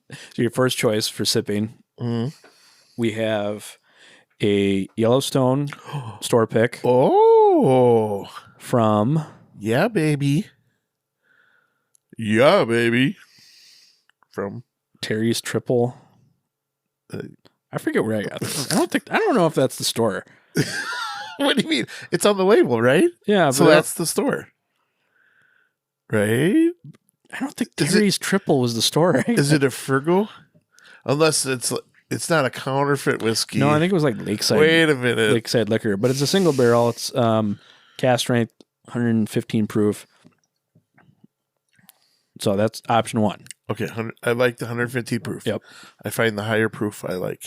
So your first choice for sipping, we have a Yellowstone store pick. Oh. From... Yeah, baby. Yeah, baby. From... Terry's Triple. I forget where I got this. I don't know if that's the store. What do you mean? It's on the label, right? Yeah. So that's the store. right? I don't think Terry's Triple was the store. Is it a Fergo? Unless it's not a counterfeit whiskey. No, I think it was like Lakeside. Wait a minute. Lakeside Liquor, but it's a single barrel. It's cast strength, 115 proof. So that's option 1. Okay, I like the 115 proof. Yep. I find the higher proof I like.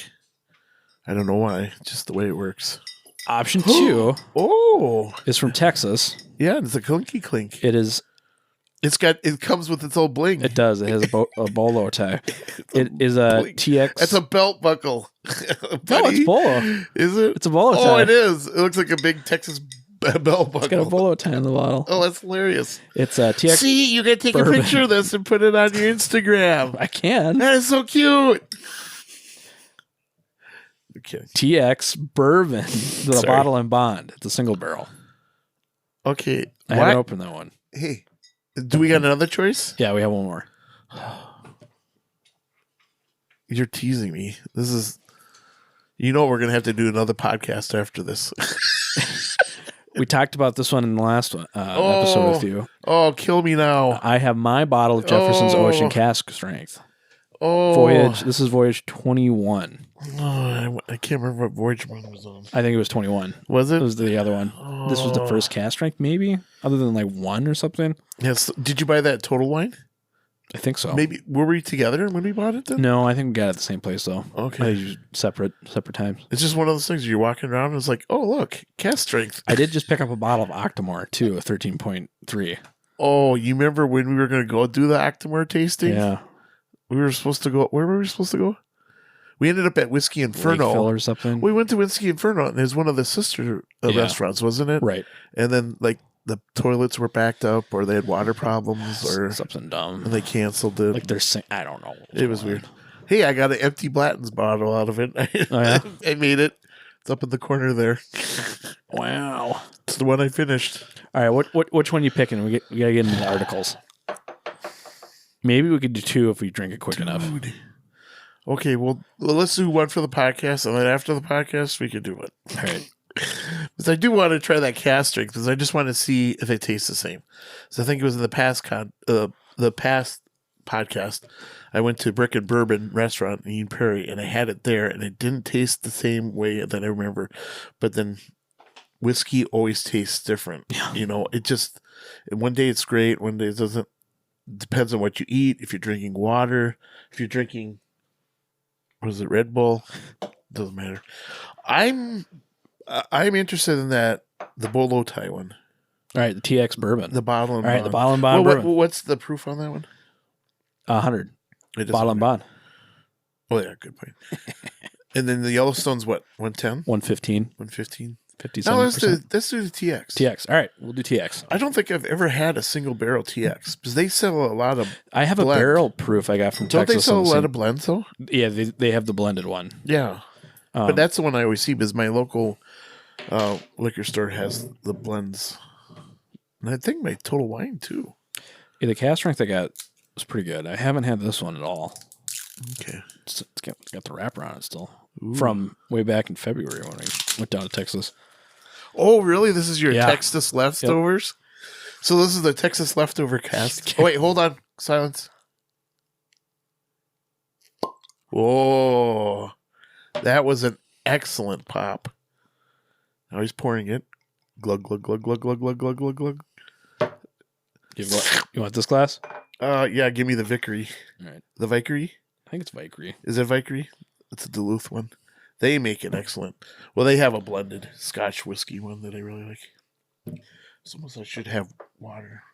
I don't know why, just the way it works. Option 2 Oh, is from Texas. yeah, it's a clinky clink. It comes with its old bling. It does. It has a bolo tie. It is a bling. TX. It's a belt buckle. No, it's bolo. Is it? It's a bolo tie. Oh, it is. It looks like a big Texas belt buckle. It's got a bolo tie in the bottle. Oh, that's hilarious. It's a TX. See, you can take bourbon. a picture of this and put it on your Instagram. I can. That is so cute. Okay. TX bourbon, the bottle and bond. It's a single barrel. Okay. I haven't opened that one. Hey, do we got another choice? Yeah, we have one more. You're teasing me. This is, we're going to have to do another podcast after this. We talked about this one in the last one, episode with you. Oh, kill me now. I have my bottle of Jefferson's Ocean Cask Strength. Oh. Voyage. This is Voyage 21. Oh, I can't remember what Voyage one was on. I think it was 21. Was it? It was the other one. Oh. This was the first cast strength, maybe? Other than like 1 or something? Yes. Did you buy that Total Wine? I think so. Maybe. Were we together when we bought it then? No, I think we got it at the same place, though. Okay. I think separate times. It's just one of those things you're walking around and it's like, oh, look, cast strength. I did just pick up a bottle of Octomore, too, a 13.3. Oh, you remember when we were going to go do the Octomore tasting? Yeah. We were supposed to go. Where were we supposed to go? We ended up at Whiskey Inferno. Lakeville or something. We went to Whiskey Inferno, and it was one of the sister restaurants, wasn't it? Right. And then, like, the toilets were backed up, or they had water problems, or something dumb. and they canceled it. Like they're I don't know. It was weird. Hey, I got an empty Blanton's bottle out of it. Oh, yeah? I made it. It's up in the corner there. Wow. It's the one I finished. All right. Which one are you picking? We gotta get into the articles. Maybe we could do 2 if we drink it quick enough. Okay, well, let's do one for the podcast, and then after the podcast, we could do it. All right. Because I do want to try that cast strength, because I just want to see if it tastes the same. So I think it was in the past podcast, I went to Brick and Bourbon restaurant in Eden Prairie, and I had it there, and it didn't taste the same way that I remember. But then whiskey always tastes different. Yeah. It just, one day it's great, one day it doesn't. Depends on what you eat. If you're drinking water, if you're drinking, what is it, Red Bull? Doesn't matter. I'm interested in the bolo tie one. All right, the TX bourbon. The bottle and All right, bond. the bottle and bond bourbon. What's the proof on that one? 100. Bottle and bond. Oh yeah, good point. And then the Yellowstone's what? 110? 115. 115? 57%. No, let's do the TX. TX. All right, we'll do TX. I don't think I've ever had a single barrel TX because they sell a lot of. I have a barrel proof I got from Don't Texas. they sell a lot of blends though? Yeah, they have the blended one. Yeah, but that's the one I always see because my local liquor store has the blends, and I think my Total Wine too. Yeah, the cast strength I got was pretty good. I haven't had this one at all. Okay, it's got the wrapper on it still. Ooh. From way back in February when we went down to Texas. Oh, really? This is your Texas leftovers? Yep. So this is the Texas leftover cast. Oh, wait, hold on. Silence. Whoa. That was an excellent pop. Now he's pouring it. Glug, glug, glug, glug, glug, glug, glug, glug, glug. You want this glass? Yeah, give me the Vickery. All right. The Vickery? I think it's Vickery. Is it Vickery? It's a Duluth one. They make it excellent. Well, they have a blended Scotch whiskey one that I really like. It's almost I should have water.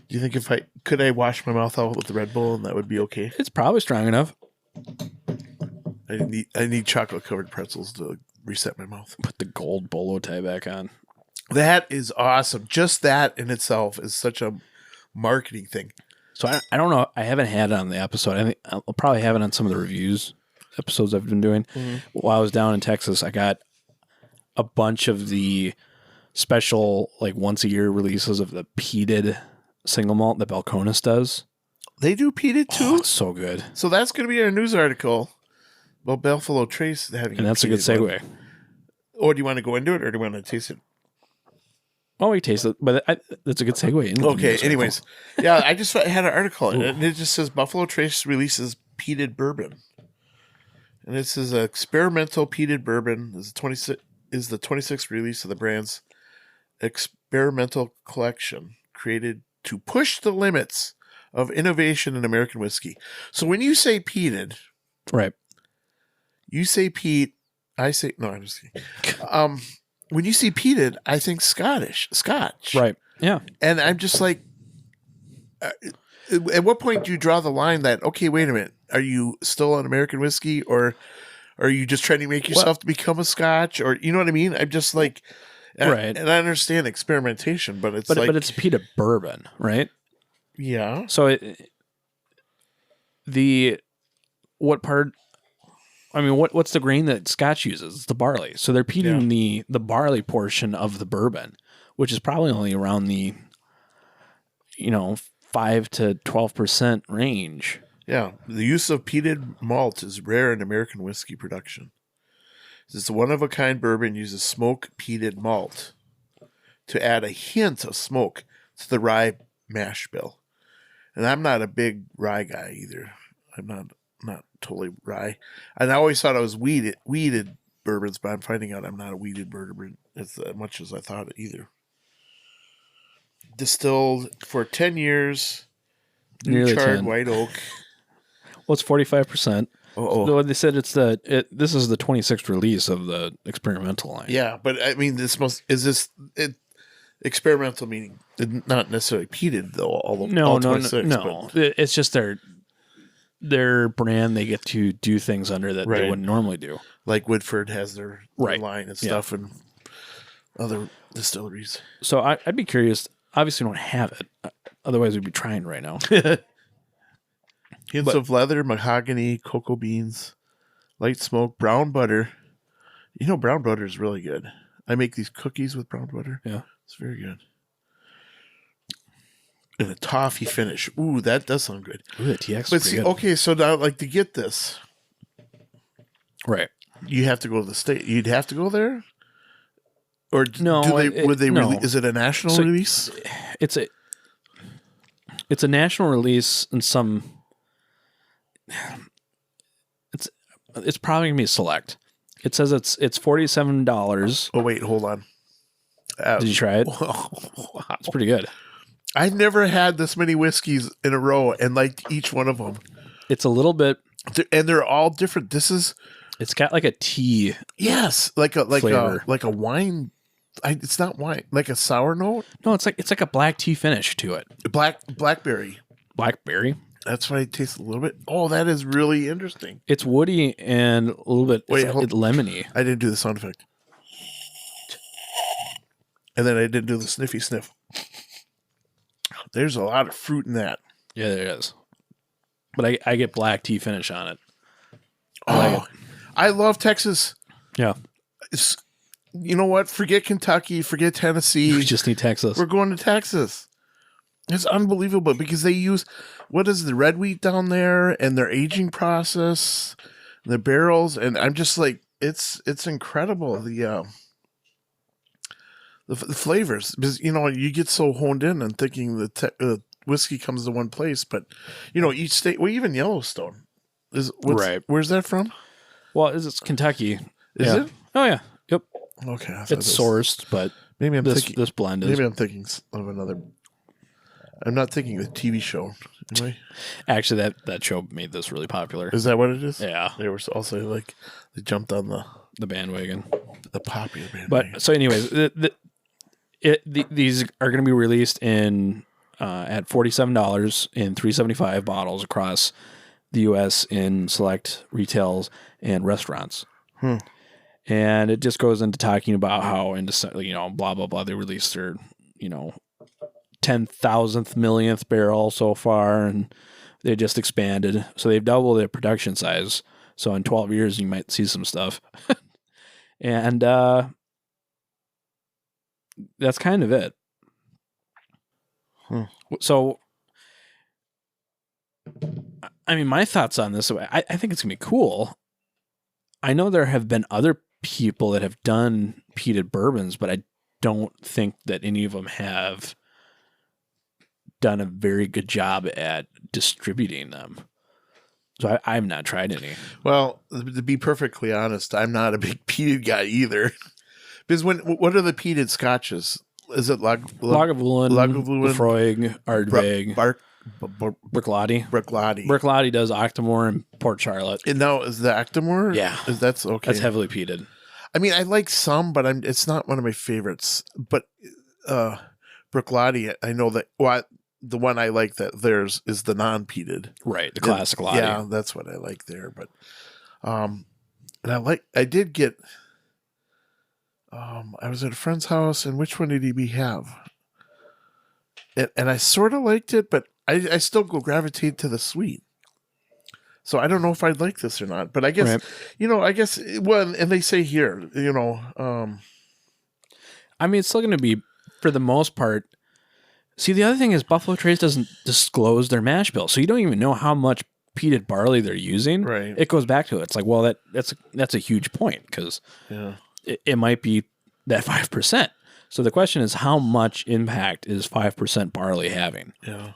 Do you think could I wash my mouth out with the Red Bull and that would be okay? It's probably strong enough. I need chocolate covered pretzels to reset my mouth. Put the gold bolo tie back on. That is awesome. Just that in itself is such a marketing thing. So I don't know. I haven't had it on the episode. I think I'll probably have it on some of the reviews episodes I've been doing. Mm-hmm. While I was down in Texas, I got a bunch of the special, like once a year releases of the peated single malt that Balcones does. They do peated too? Oh, it's so good. So that's going to be our news article about Buffalo Trace having. And that's a good segue. Or do you want to go into it or do you want to taste it? Oh, we taste it, but that's a good segue. into the Okay, news anyways. article. Yeah, I just had an article, and it just says Buffalo Trace releases peated bourbon. And this is an experimental peated bourbon. This is the 26th release of the brand's experimental collection, created to push the limits of innovation in American whiskey. So when you say peated, Right. you say peat, I say no. I'm just kidding. When you see peated, I think Scotch. Right. Yeah. And I'm just like, at what point do you draw the line that, okay, wait a minute, are you still an American whiskey, or are you just trying to make yourself to become a Scotch, or you know what I mean? I'm just like, right. And I understand experimentation, but it's but it's peated bourbon, right? Yeah. So what's the grain that Scotch uses? It's the barley. So they're peating the barley portion of the bourbon, which is probably only around the 5 to 12% range. Yeah. The use of peated malt is rare in American whiskey production. This one-of-a-kind bourbon uses smoke peated malt to add a hint of smoke to the rye mash bill. And I'm not a big rye guy either. I'm not totally rye. And I always thought I was weeded bourbons, but I'm finding out I'm not a weeded bourbon as much as I thought either. Distilled for 10 years, Nearly charred 10. white oak. Well, it's 45%. Oh. They said this is the 26th release of the experimental line. Yeah, but I mean, experimental meaning not necessarily peated though. All 26, no. It's just their brand. They get to do things under that they wouldn't normally do. Like Woodford has their line and stuff, and other distilleries. So I'd be curious. Obviously, we don't have it. Otherwise, we'd be trying right now. Hints of leather, mahogany, cocoa beans, light smoke, brown butter. Brown butter is really good. I make these cookies with brown butter. Yeah. It's very good. And a toffee finish. Ooh, that does sound good. Ooh, the TX. But see, okay, so now, like, to get this, right, you have to go to the state. You'd have to go there, or no? Is it a national release? It's a national release, and some. It's probably gonna be a select. It says it's $47. Oh wait, hold on. Did you try it? It's pretty good. I've never had this many whiskeys in a row and liked each one of them. It's a little bit, and they're all different. It's got like a tea. Yes, like a wine. It's not wine, like a sour note. No, it's like a black tea finish to it. Blackberry. Blackberry. That's why it tastes a little bit. Oh, that is really interesting. It's woody and a little bit lemony. I didn't do the sound effect. And then I didn't do the sniffy sniff. There's a lot of fruit in that. Yeah, there is. But I get black tea finish on it. I love Texas. Yeah. You know what? Forget Kentucky. Forget Tennessee. We just need Texas. We're going to Texas. It's unbelievable because they use, what is the red wheat down there and their aging process, the barrels. And I'm just like, it's incredible. The flavors, because, you get so honed in and thinking the whiskey comes to one place, but each state, well, even Yellowstone right. Where's that from? Well, it's Kentucky. Is it? Oh yeah. Yep. Okay. It's sourced, but maybe I'm thinking this blend is. Maybe I'm thinking of another. I'm not thinking of the TV show. Am I? Actually, that show made this really popular. Is that what it is? Yeah. They were also they jumped on the bandwagon, the popular bandwagon. But so, anyways, these are going to be released at $47 in 375 bottles across the U.S. in select retails and restaurants. And it just goes into talking about how blah blah blah. They released their 10,000th millionth barrel so far, and they just expanded, so they've doubled their production size. So in 12 years, you might see some stuff, and that's kind of it. So, I mean, my thoughts on this, I think it's gonna be cool. I know there have been other people that have done peated bourbons, but I don't think that any of them have done a very good job at distributing them. So I've not tried any. Well, to be perfectly honest, I'm not a big peated guy either. Because what are the peated scotches? Is it Lagavulin, Lefroy, Ardbeg, Bruichladdich. Bruichladdich does Octomore and Port Charlotte. And now is the Octomore? Yeah, that's okay. That's heavily peated. I mean, I like some, but it's not one of my favorites. But Bruichladdich, I know that. Well, the one I like that theirs is the non-peated, right? The classic Lottie. Yeah, that's what I like there. But and I did get. I was at a friend's house, and which one did he have? And I sort of liked it, but I still go gravitate to the sweet. So I don't know if I'd like this or not. But I guess, well, and they say here, I mean, it's still going to be, for the most part. See, the other thing is Buffalo Trace doesn't disclose their mash bill, so you don't even know how much peated barley they're using. Right. It goes back to it. It's like, well, that's a huge point because it might be that 5%. So the question is, how much impact is 5% barley having? Yeah.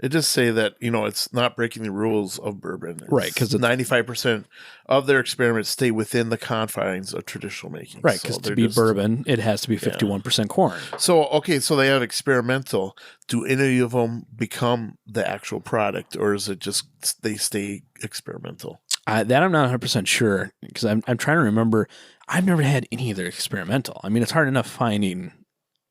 It just say that, it's not breaking the rules of bourbon. Right. Because 95% of their experiments stay within the confines of traditional making. Right. Because to be bourbon, it has to be 51% corn. So, okay. So they have experimental. Do any of them become the actual product, or is it just they stay experimental? That I'm not 100% sure, because I'm trying to remember. I've never had any of their experimental. I mean, it's hard enough finding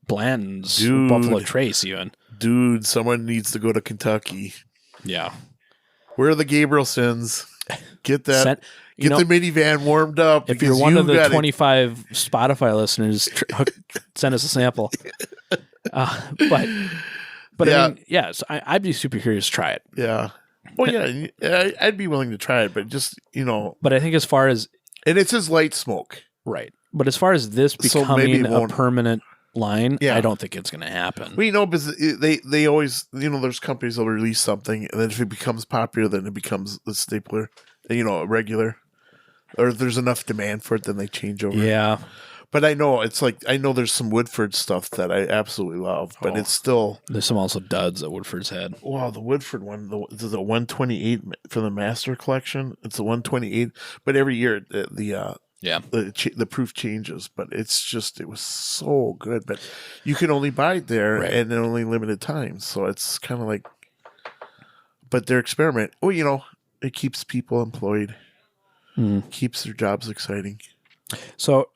Blanton's, Buffalo Trace even. Dude, someone needs to go to Kentucky. Yeah. Where are the Gabrielsons? Get that. Get the minivan warmed up. If you're one of the 25 Spotify listeners, send us a sample. But I mean, so I'd be super curious to try it. Yeah. Well, yeah, I'd be willing to try it, but just, But I think as far as... And it says light smoke. Right. But as far as this becoming a permanent line, I don't think it's going to happen. Well, because they always, there's companies that will release something, and then if it becomes popular, then it becomes a stapler, a regular. Or if there's enough demand for it, then they change over. Yeah. But I know there's some Woodford stuff that I absolutely love, but it's still... There's some also duds that Woodford's had. Wow, the Woodford one, the 128 for the Master Collection. It's a 128, but every year the proof changes, but it was so good. But you can only buy it there and in only limited times, so it's kind of like... But their experiment, it keeps people employed, keeps their jobs exciting. So,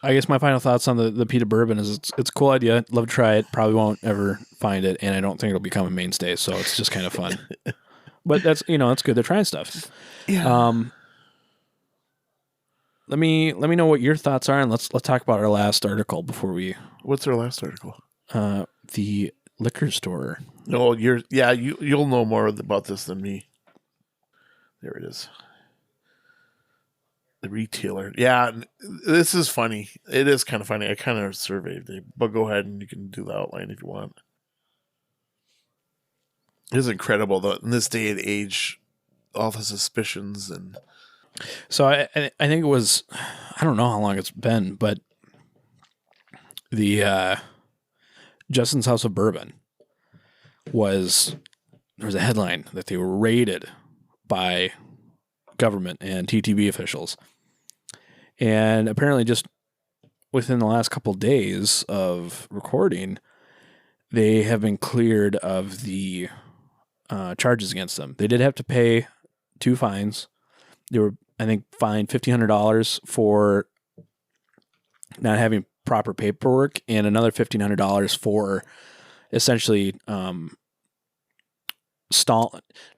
I guess my final thoughts on the peated bourbon is it's a cool idea. Love to try it. Probably won't ever find it, and I don't think it'll become a mainstay. So it's just kind of fun. But that's it's good. They're trying stuff. Yeah. Let me know what your thoughts are, and let's talk about our last article before we. What's our last article? The liquor store. No, you'll know more about this than me. There it is. The retailer. Yeah, this is funny. It is kind of funny. I kind of surveyed it, but go ahead and you can do the outline if you want. It is incredible that in this day and age, all the suspicions and... So I think it was, I don't know how long it's been, but the Justin's House of Bourbon there was a headline that they were raided by government and TTB officials. And apparently just within the last couple days of recording, they have been cleared of the charges against them. They did have to pay 2 fines. They were, I think, fined $1,500 for not having proper paperwork and another $1,500 for essentially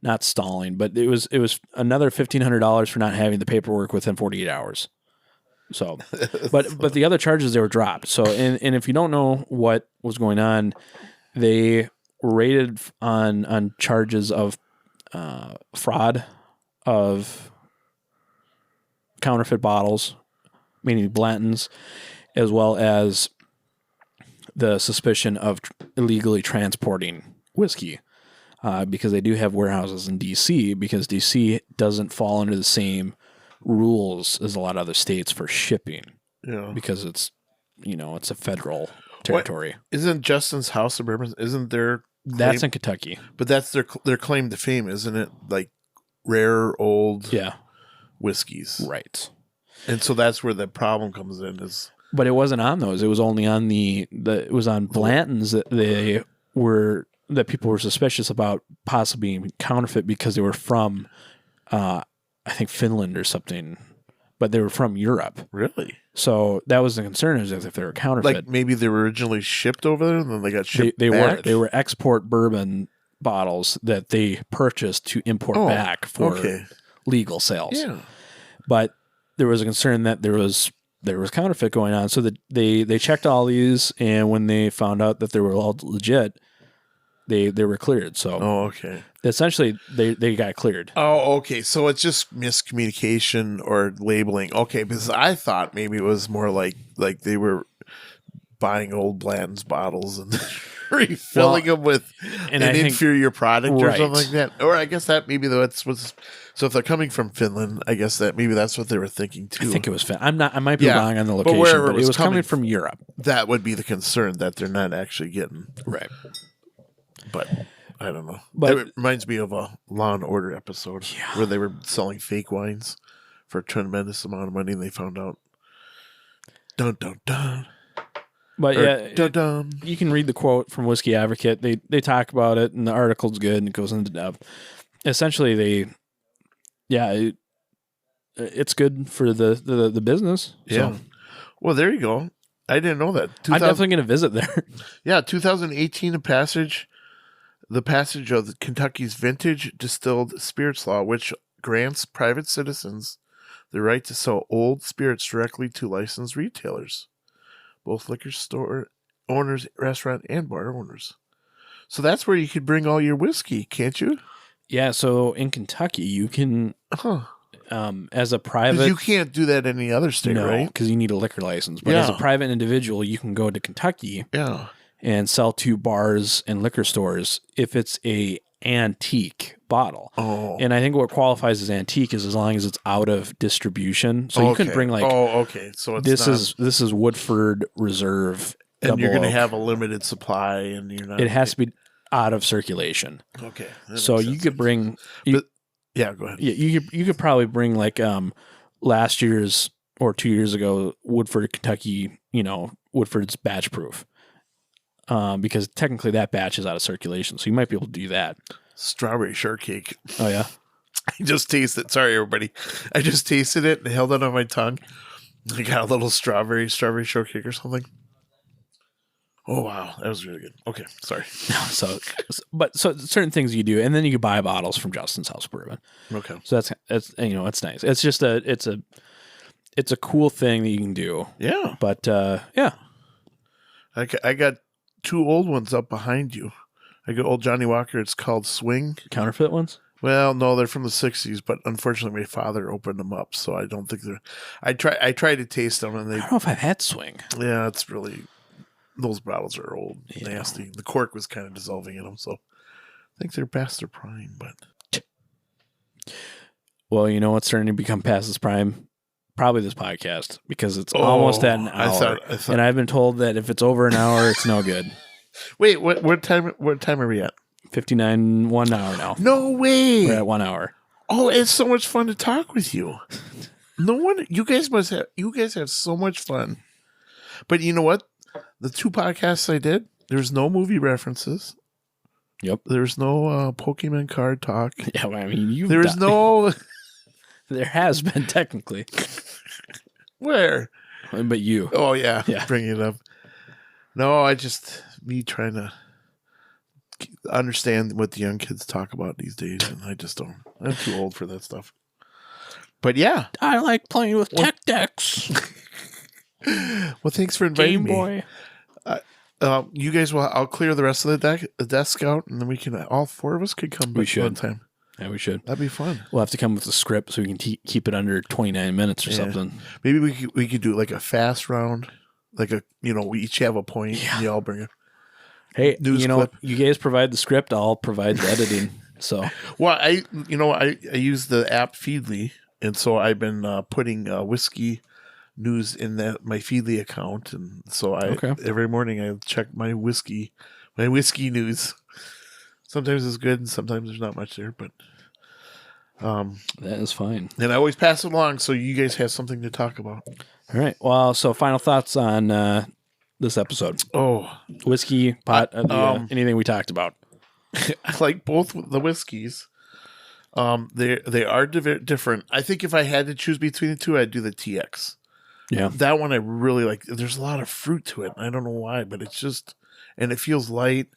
not stalling, but it was another $1,500 for not having the paperwork within 48 hours. So, but the other charges, they were dropped. So, and if you don't know what was going on, they were raided on charges of fraud of counterfeit bottles, meaning Blanton's, as well as the suspicion of illegally transporting whiskey. Because they do have warehouses in D.C., because D.C. doesn't fall under the same rules as a lot of other states for shipping Yeah. because it's, it's a federal territory. Isn't Justin's House of Bourbon? Isn't their That's in Kentucky. But that's their claim to fame, isn't it? Like rare old whiskeys, right? And so that's where the problem comes in. But it wasn't on those. It was only on it was on Blanton's that that people were suspicious about possibly being counterfeit because they were from, I think Finland or something, but they were from Europe. Really? So that was the concern, is if they were counterfeit. Like maybe they were originally shipped over there and then they got shipped They back? They were export bourbon bottles that they purchased to import back for legal sales. Yeah. But there was a concern that there was counterfeit going on. So that they checked all these, and when they found out that they were all legit, they were cleared. So essentially they got cleared. Oh, okay. So it's just miscommunication or labeling. Okay, because I thought maybe it was more like they were buying old Blanton's bottles and refilling them with an inferior product or something like that. Or I guess that maybe that's what's. So if they're coming from Finland, I guess that maybe that's what they were thinking too. I think it was Finland. I might be wrong on the location, but it was coming from Europe. That would be the concern, that they're not actually getting right. But I don't know. But it reminds me of a Law and Order episode where they were selling fake wines for a tremendous amount of money, and they found out. Dun dun dun. But you can read the quote from Whiskey Advocate. They talk about it, and the article's good, and it goes into depth. Essentially, it's good for the business. Yeah. So. Well, there you go. I didn't know that. I'm definitely going to visit there. Yeah, 2018, the passage of Kentucky's Vintage Distilled Spirits Law, which grants private citizens the right to sell old spirits directly to licensed retailers, both liquor store owners, restaurant, and bar owners. So that's where you could bring all your whiskey, can't you? Yeah, so in Kentucky, you can, as a private... You can't do that in any other state, right? because you need a liquor license. But as a private individual, you can go to Kentucky and sell to bars and liquor stores if it's a antique bottle. Oh. And I think what qualifies as antique is as long as it's out of distribution. So you can bring So it's this is Woodford Reserve. And you're going to have a limited supply, and you're not... It has to be out of circulation. Okay. So you could bring... go ahead. Yeah, you could probably bring last year's or 2 years ago Woodford, Kentucky, Woodford's batch proof. Because technically that batch is out of circulation, so you might be able to do that. Strawberry shortcake. Oh yeah, I just tasted. Sorry, everybody. I just tasted it and held it on my tongue. I got a little strawberry shortcake or something. Oh wow, that was really good. Okay, sorry. So certain things you do, and then you can buy bottles from Justin's House Bourbon. Okay, so that's it's nice. It's just it's a cool thing that you can do. Yeah, but yeah, I got 2 old ones up behind you. I got old Johnny Walker. It's called Swing. Counterfeit ones? Well, no, they're from the 60s, but unfortunately my father opened them up, so I don't think they're... I tried to taste them, and I don't know if I've had Swing. Yeah, it's really... Those bottles are old, nasty. The cork was kind of dissolving in them, so I think they're past their prime, but... Well, you know what's starting to become past its prime? Probably this podcast, because it's almost at an hour. I thought, and I've been told that if it's over an hour, it's no good. Wait, what time are we at? 59, 1 hour now. No way. We're at 1 hour. Oh, it's so much fun to talk with you. No wonder you guys have so much fun. But you know what? The 2 podcasts I did, there's no movie references. Yep. There's no Pokemon card talk. Yeah, well, I mean, there's no... There has been, technically. Where? But you. Oh, yeah. Bring it up. No, me trying to understand what the young kids talk about these days, and I just don't. I'm too old for that stuff. But yeah. I like playing with tech decks. Well, thanks for inviting me. Game Boy. You guys I'll clear the rest of the desk out, and then we can, all 4 of us could come back one time. Yeah, we should. That'd be fun. We'll have to come with a script so we can keep it under 29 minutes or something. Maybe we could do like a fast round, like we each have a point. And you all bring it. Hey, clip. You guys provide the script. I'll provide the editing. So, well, I use the app Feedly, and so I've been putting whiskey news in my Feedly account, and so every morning I check my whiskey news. Sometimes it's good, and sometimes there's not much there, but that is fine. And I always pass it along so you guys have something to talk about. All right. Well, so final thoughts on this episode. Oh, whiskey, pot, anything we talked about. I like both the whiskeys. They are different. I think if I had to choose between the two, I'd do the TX. Yeah, that one I really like. There's a lot of fruit to it. I don't know why, but it's just, and it feels light.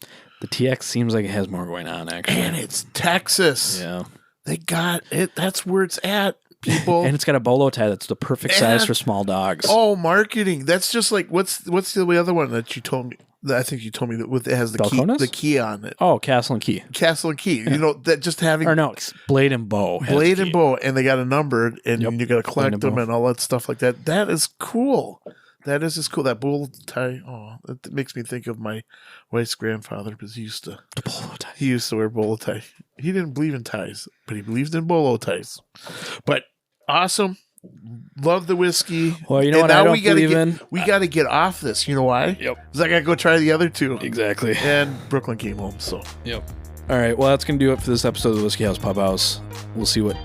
The TX seems like it has more going on, actually. And it's Texas. Yeah, they got it. That's where it's at, people. And it's got a bolo tie that's the perfect size for small dogs. Oh, marketing. That's just like what's the other one that you told me? I think you told me that it has the key on it. Oh, Castle and Key. Castle and Key. Yeah. You know, that just having... Or no, it's Blade and Bow. Blade and Bow, and they got a number, and you got to collect them and all that stuff like that. That is cool. That is just cool. That bolo tie, that makes me think of my wife's grandfather, because he used to... The bolo tie. He used to wear bolo tie. He didn't believe in ties, but he believed in bolo ties. But awesome. Love the whiskey. Well, you know what I don't believe in? We got to get off this. You know why? Yep. Because I got to go try the other two. Exactly. And Brooklyn came home, so. Yep. All right. Well, that's going to do it for this episode of the Whiskey House Pub House. We'll see what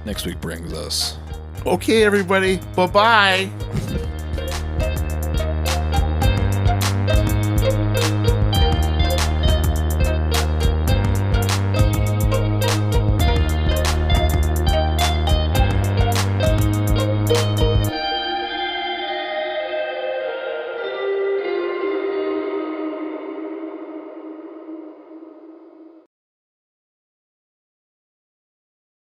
next week brings us. Okay, everybody. Bye-bye.